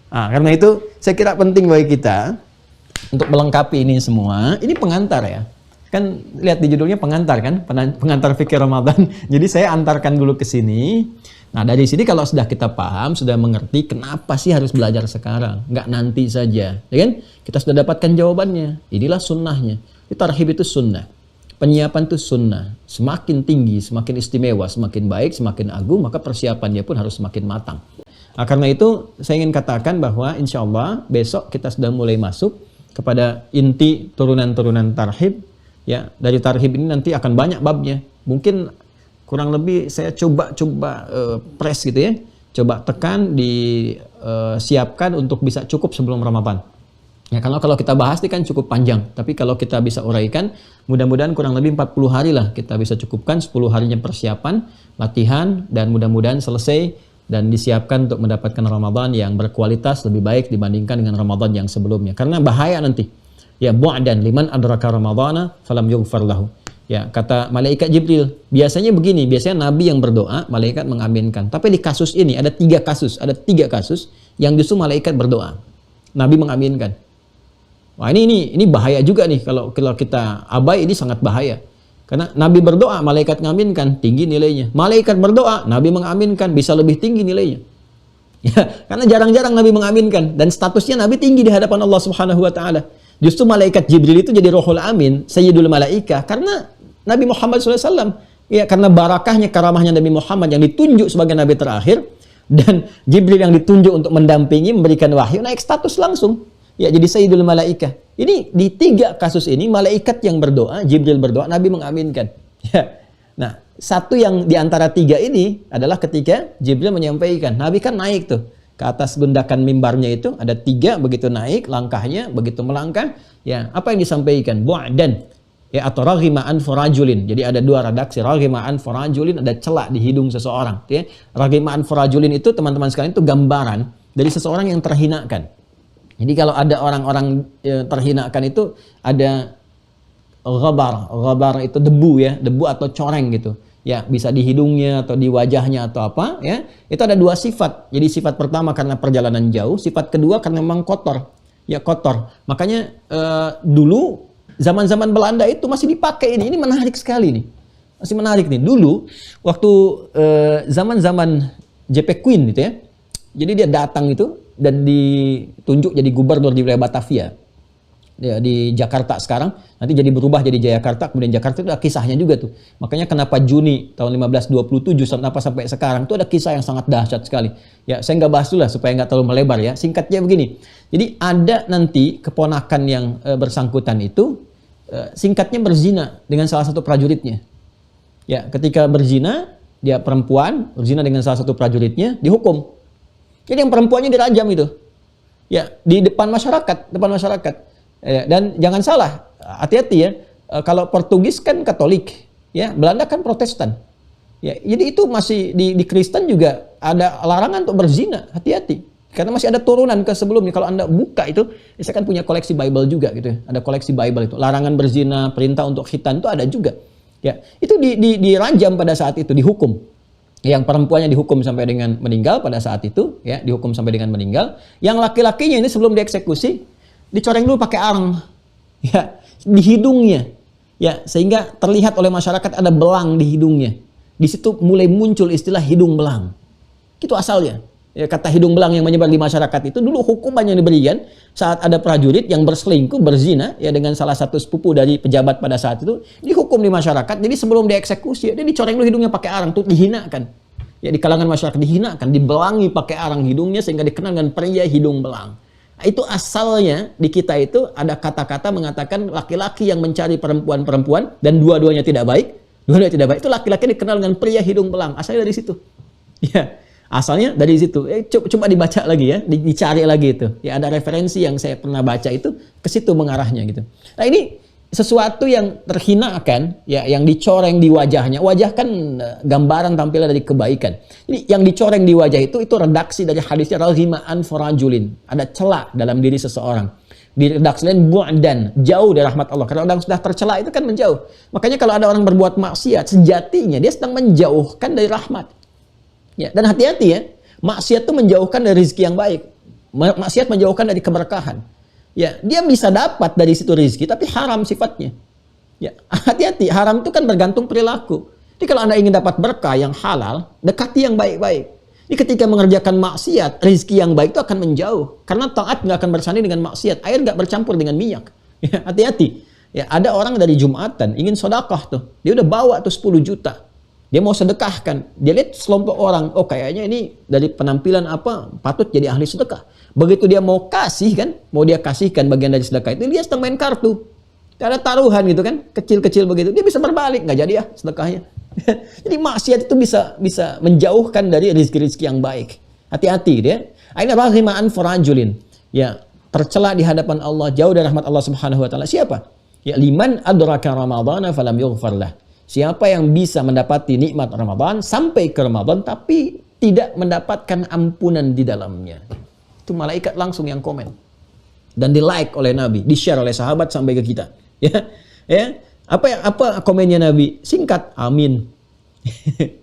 [SPEAKER 2] Ah, karena itu saya kira penting bagi kita untuk melengkapi ini semua. Ini pengantar ya. Kan lihat di judulnya pengantar kan, pengantar fikih Ramadan. Jadi saya antarkan dulu ke sini. Nah, dari sini kalau sudah kita paham, sudah mengerti kenapa sih harus belajar sekarang, nggak nanti saja, ya kan? Kita sudah dapatkan jawabannya. Inilah sunnahnya. Tarhib itu sunnah. Penyiapan itu sunnah. Semakin tinggi, semakin istimewa, semakin baik, semakin agung, maka persiapannya pun harus semakin matang. Nah, karena itu saya ingin katakan bahwa insya Allah besok kita sudah mulai masuk kepada inti turunan-turunan tarhib. Ya, dari tarhib ini nanti akan banyak babnya. Mungkin kurang lebih saya coba press gitu ya. Coba tekan, disiapkan untuk bisa cukup sebelum Ramadan. Ya, kalau kita bahas ini kan cukup panjang. Tapi kalau kita bisa uraikan, mudah-mudahan kurang lebih 40 hari lah kita bisa cukupkan. 10 harinya persiapan, latihan, dan mudah-mudahan selesai dan disiapkan untuk mendapatkan Ramadan yang berkualitas lebih baik dibandingkan dengan Ramadan yang sebelumnya. Karena bahaya nanti. Ya, bu'dan liman adraka Ramadhana falam yughfar lahu. Ya, kata malaikat Jibril, biasanya begini, biasanya Nabi yang berdoa, malaikat mengaminkan. Tapi di kasus ini ada tiga kasus yang justru malaikat berdoa, Nabi mengaminkan. Wah, ini bahaya juga nih kalau kita abai, ini sangat bahaya. Karena Nabi berdoa, malaikat mengaminkan, tinggi nilainya. Malaikat berdoa, Nabi mengaminkan, bisa lebih tinggi nilainya. Ya, karena jarang-jarang Nabi mengaminkan dan statusnya Nabi tinggi di hadapan Allah Subhanahu wa taala. Justru malaikat Jibril itu jadi Rohul Amin, Sayyidul Malaikah, karena Nabi Muhammad SAW, ya, karena barakahnya, karamahnya Nabi Muhammad yang ditunjuk sebagai Nabi terakhir, dan Jibril yang ditunjuk untuk mendampingi, memberikan wahyu, naik status langsung. Ya, jadi Sayyidul Malaikah. Ini di tiga kasus ini, malaikat yang berdoa, Jibril berdoa, Nabi mengaminkan. Ya. Nah, satu yang di antara tiga ini adalah ketika Jibril menyampaikan, Nabi kan naik tuh ke atas gundakan mimbarnya itu, ada tiga, begitu naik langkahnya, begitu melangkah, ya, apa yang disampaikan? Bu'dan, ya, atau raghima'an farajulin. Jadi ada dua redaksi, raghima'an farajulin, ada celak di hidung seseorang, ya. Raghima'an farajulin itu teman-teman sekalian itu gambaran dari seseorang yang terhinakan. Jadi kalau ada orang-orang terhinakan itu ada ghabar itu debu, ya, debu atau coreng gitu. Ya, bisa di hidungnya atau di wajahnya atau apa, ya. Itu ada dua sifat. Jadi sifat pertama karena perjalanan jauh, sifat kedua karena memang kotor. Ya kotor. Makanya dulu zaman-zaman Belanda itu masih dipakai ini. Ini menarik sekali nih. Masih menarik nih. Dulu waktu zaman-zaman JP Queen gitu ya. Jadi dia datang itu dan ditunjuk jadi gubernur di wilayah Batavia. Ya, di Jakarta sekarang, nanti jadi berubah jadi Jayakarta, kemudian Jakarta itu ada kisahnya juga tuh. Makanya kenapa Juni tahun 1527 sampai sekarang itu ada kisah yang sangat dahsyat sekali. Ya, saya nggak bahas dulu lah supaya nggak terlalu melebar ya. Singkatnya begini. Jadi ada nanti keponakan yang bersangkutan itu singkatnya berzina dengan salah satu prajuritnya. Ya, ketika berzina, dia perempuan berzina dengan salah satu prajuritnya, dihukum. Jadi yang perempuannya dirajam itu. Ya, di depan masyarakat. Dan jangan salah, hati-hati ya. Kalau Portugis kan Katolik, ya, Belanda kan Protestan. Ya, jadi itu masih di Kristen juga ada larangan untuk berzina, hati-hati. Karena masih ada turunan ke sebelumnya. Kalau Anda buka itu, saya kan punya koleksi Bible juga gitu ya. Ada koleksi Bible itu, larangan berzina, perintah untuk khitan itu ada juga. Ya, itu dirajam pada saat itu, dihukum. Yang perempuannya dihukum sampai dengan meninggal pada saat itu, ya, dihukum sampai dengan meninggal. Yang laki-lakinya ini sebelum dieksekusi dicoreng dulu pakai arang, ya, di hidungnya, ya, sehingga terlihat oleh masyarakat ada belang di hidungnya. Di situ mulai muncul istilah hidung belang. Itu asalnya. Ya, kata hidung belang yang menyebar di masyarakat itu dulu hukuman yang diberikan saat ada prajurit yang berselingkuh, berzina, ya, dengan salah satu sepupu dari pejabat pada saat itu, dihukum di masyarakat. Jadi sebelum dieksekusi, dia dicoreng dulu hidungnya pakai arang, tuh dihinakan. Ya, di kalangan masyarakat dihinakan, dibelangi pakai arang hidungnya sehingga dikenal dengan pria hidung belang. Nah, itu asalnya di kita itu ada kata-kata mengatakan laki-laki yang mencari perempuan-perempuan dan dua-duanya tidak baik, itu laki-laki dikenal dengan pria hidung belang. Asalnya dari situ. Ya, asalnya dari situ. Coba dibaca lagi ya, dicari lagi itu. Ya, ada referensi yang saya pernah baca itu ke situ mengarahnya gitu. Nah, ini sesuatu yang terhinakan, ya, yang dicoreng di wajahnya. Wajah kan gambaran tampilan dari kebaikan. Jadi yang dicoreng di wajah itu redaksi dari hadisnya raghima'an farajulin. Ada celah dalam diri seseorang. Di redaksi lain bu'dan, jauh dari rahmat Allah. Karena orang sudah tercela itu kan menjauh. Makanya kalau ada orang berbuat maksiat, sejatinya dia sedang menjauhkan dari rahmat. Ya, dan hati-hati ya, maksiat itu menjauhkan dari rezeki yang baik. Maksiat menjauhkan dari keberkahan. Ya, dia bisa dapat dari situ rezeki, tapi haram sifatnya. Ya, hati-hati, haram itu kan bergantung perilaku. Jadi kalau Anda ingin dapat berkah yang halal, dekati yang baik-baik. Jadi ketika mengerjakan maksiat, rezeki yang baik itu akan menjauh. Karena taat nggak akan bersanding dengan maksiat, air nggak bercampur dengan minyak. Ya, hati-hati. Ya, ada orang dari Jumatan ingin sedekah tuh, dia udah bawa tuh 10 juta. Dia mau sedekahkan, dia lihat sekelompok orang, oh kayaknya ini dari penampilan apa, patut jadi ahli sedekah. Begitu dia mau kasih kan, mau dia kasihkan bagian dari sedekah itu, dia sedang main kartu. Ada taruhan gitu kan, kecil-kecil begitu, dia bisa berbalik, nggak jadi ya sedekahnya. Jadi maksiat itu bisa menjauhkan dari rezeki-rezeki yang baik. Hati-hati dia. Aina raghima'an farajulin. Ya, tercela di hadapan Allah, jauh dari rahmat Allah Subhanahu wa taala. Siapa? Ya, liman adraka ramadhana falam yughfar lah. Siapa yang bisa mendapati nikmat Ramadan sampai ke Ramadan tapi tidak mendapatkan ampunan di dalamnya. Itu malaikat langsung yang komen. Dan di-like oleh Nabi, di-share oleh sahabat sampai ke kita. Ya. Ya. Apa komennya Nabi? Singkat, amin.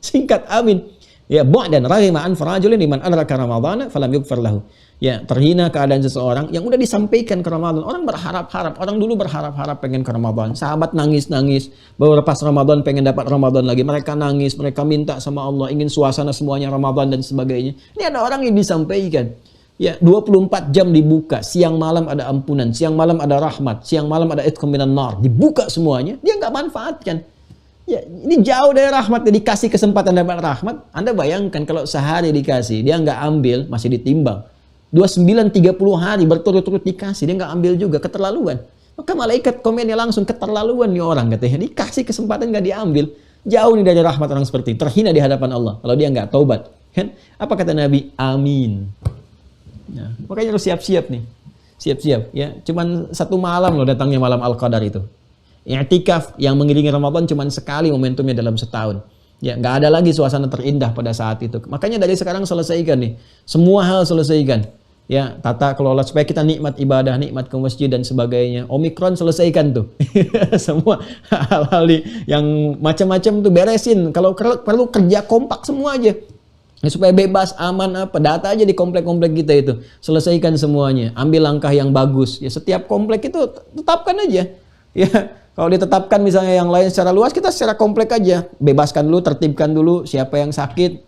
[SPEAKER 2] Singkat, amin. Ya, bu'dan raghima'an farajulin liman adraka ramadhana falam yughfar lahu. Ya, terhina keadaan seseorang yang udah disampaikan ke Ramadan. Orang berharap-harap, orang dulu berharap-harap pengen ke Ramadan. Sahabat nangis-nangis, baru lepas Ramadan pengen dapat Ramadan lagi. Mereka nangis, mereka minta sama Allah, ingin suasana semuanya Ramadan dan sebagainya. Ini ada orang yang disampaikan. Ya, 24 jam dibuka, siang malam ada ampunan, siang malam ada rahmat, siang malam ada itqum minan nar. Dibuka semuanya, dia nggak manfaatkan. Ya, ini jauh dari rahmat, dia dikasih kesempatan dapat rahmat. Anda bayangkan kalau sehari dikasih, dia nggak ambil, masih ditimbang. 29-30 hari berturut-turut dikasih, dia nggak ambil juga, keterlaluan. Maka malaikat komennya langsung, keterlaluan nih orang katanya. Dikasih kesempatan nggak diambil. Jauh nih dari rahmat orang seperti itu. Terhina di hadapan Allah kalau dia nggak taubat. Kan? Apa kata Nabi? Amin. Nah, makanya harus siap-siap nih. Siap-siap ya. Cuman satu malam loh datangnya malam Al-Qadar itu. I'tikaf yang mengiringi Ramadan cuman sekali momentumnya dalam setahun. Ya, nggak ada lagi suasana terindah pada saat itu. Makanya dari sekarang selesaikan nih. Semua hal selesaikan. Ya, tata kelola supaya kita nikmat ibadah, nikmat ke masjid dan sebagainya. Omikron selesaikan tuh. Semua hal-hal yang macam-macam tuh beresin. Kalau perlu kerja kompak semua aja. Ya, supaya bebas, aman apa, data aja di komplek-komplek kita itu. Selesaikan semuanya, ambil langkah yang bagus. Ya setiap komplek itu tetapkan aja. Ya, kalau ditetapkan misalnya yang lain secara luas, kita secara komplek aja. Bebaskan dulu, tertibkan dulu siapa yang sakit.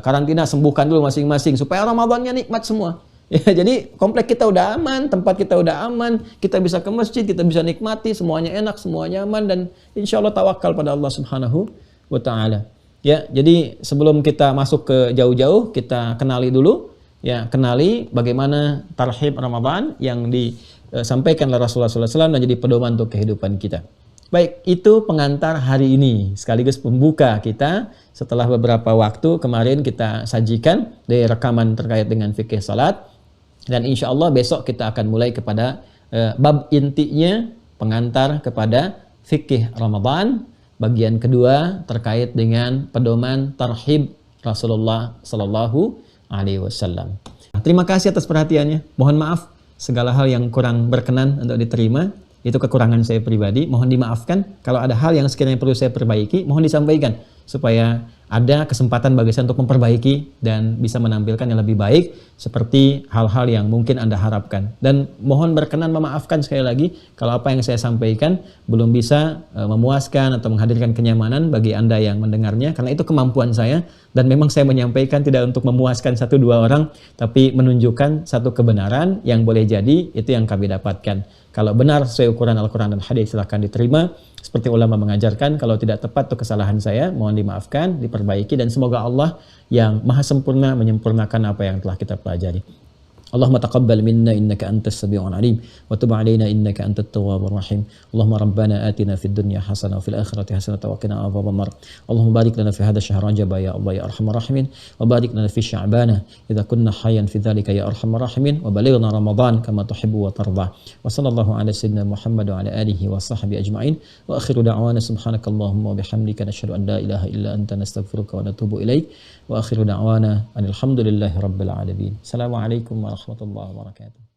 [SPEAKER 2] Karantina, sembuhkan dulu masing-masing supaya Ramadannya nikmat semua. Ya, jadi komplek kita udah aman, tempat kita udah aman, kita bisa ke masjid, kita bisa nikmati, semuanya enak, semuanya aman, dan insya Allah tawakal pada Allah Subhanahu wa Ta'ala. Ya, jadi sebelum kita masuk ke jauh-jauh, kita kenali dulu, ya, kenali bagaimana tarhib Ramadan yang disampaikan oleh Rasulullah SAW dan jadi pedoman untuk kehidupan kita. Baik, itu pengantar hari ini, sekaligus pembuka kita setelah beberapa waktu kemarin kita sajikan dari rekaman terkait dengan fikih salat, dan insya Allah besok kita akan mulai kepada bab intinya, pengantar kepada fikih Ramadan. Bagian kedua terkait dengan pedoman tarhib Rasulullah Sallallahu Alaihi Wasallam. Terima kasih atas perhatiannya. Mohon maaf segala hal yang kurang berkenan untuk diterima. Itu kekurangan saya pribadi. Mohon dimaafkan. Kalau ada hal yang sekiranya perlu saya perbaiki, mohon disampaikan supaya ada kesempatan bagi saya untuk memperbaiki dan bisa menampilkan yang lebih baik seperti hal-hal yang mungkin Anda harapkan. Dan mohon berkenan memaafkan sekali lagi kalau apa yang saya sampaikan belum bisa memuaskan atau menghadirkan kenyamanan bagi Anda yang mendengarnya, karena itu kemampuan saya dan memang saya menyampaikan tidak untuk memuaskan 1-2 orang, tapi menunjukkan satu kebenaran yang boleh jadi itu yang kami dapatkan. Kalau benar sesuai ukuran Al-Quran dan hadis silahkan diterima seperti ulama mengajarkan. Kalau tidak tepat itu kesalahan saya, mohon dimaafkan, diperbaiki, dan semoga Allah yang maha sempurna menyempurnakan apa yang telah kita pelajari. Allahumma taqabbal minna innaka antas sami'ul alim wa tub 'alaina innaka antat tawwabur rahim. Allahumma rabbana atina fid dunya hasanah wa fil akhirati hasanah wa qina adzabannar. Allahumma barik lana fi hadha syahr Rajab ya Allah ya arhamar rahimin, wa barik lana fi Sya'ban idza kunna hayyan fi dzalika ya arhamar rahimin, wa balighna Ramadan kama tuhibbu wa tarda. Wa sallallahu ala sayyidina Muhammad wa ala alihi wa sahbihi ajma'in. Wa akhiru da'wana subhanakallahumma wa bihamdika nashhadu an la ilaha illa anta nastaghfiruka wa natubu ilaik. Wa akhiru da'wana alhamdulillahi rabbil alamin. Assalamualaikum warahmatullahi wabarakatuh.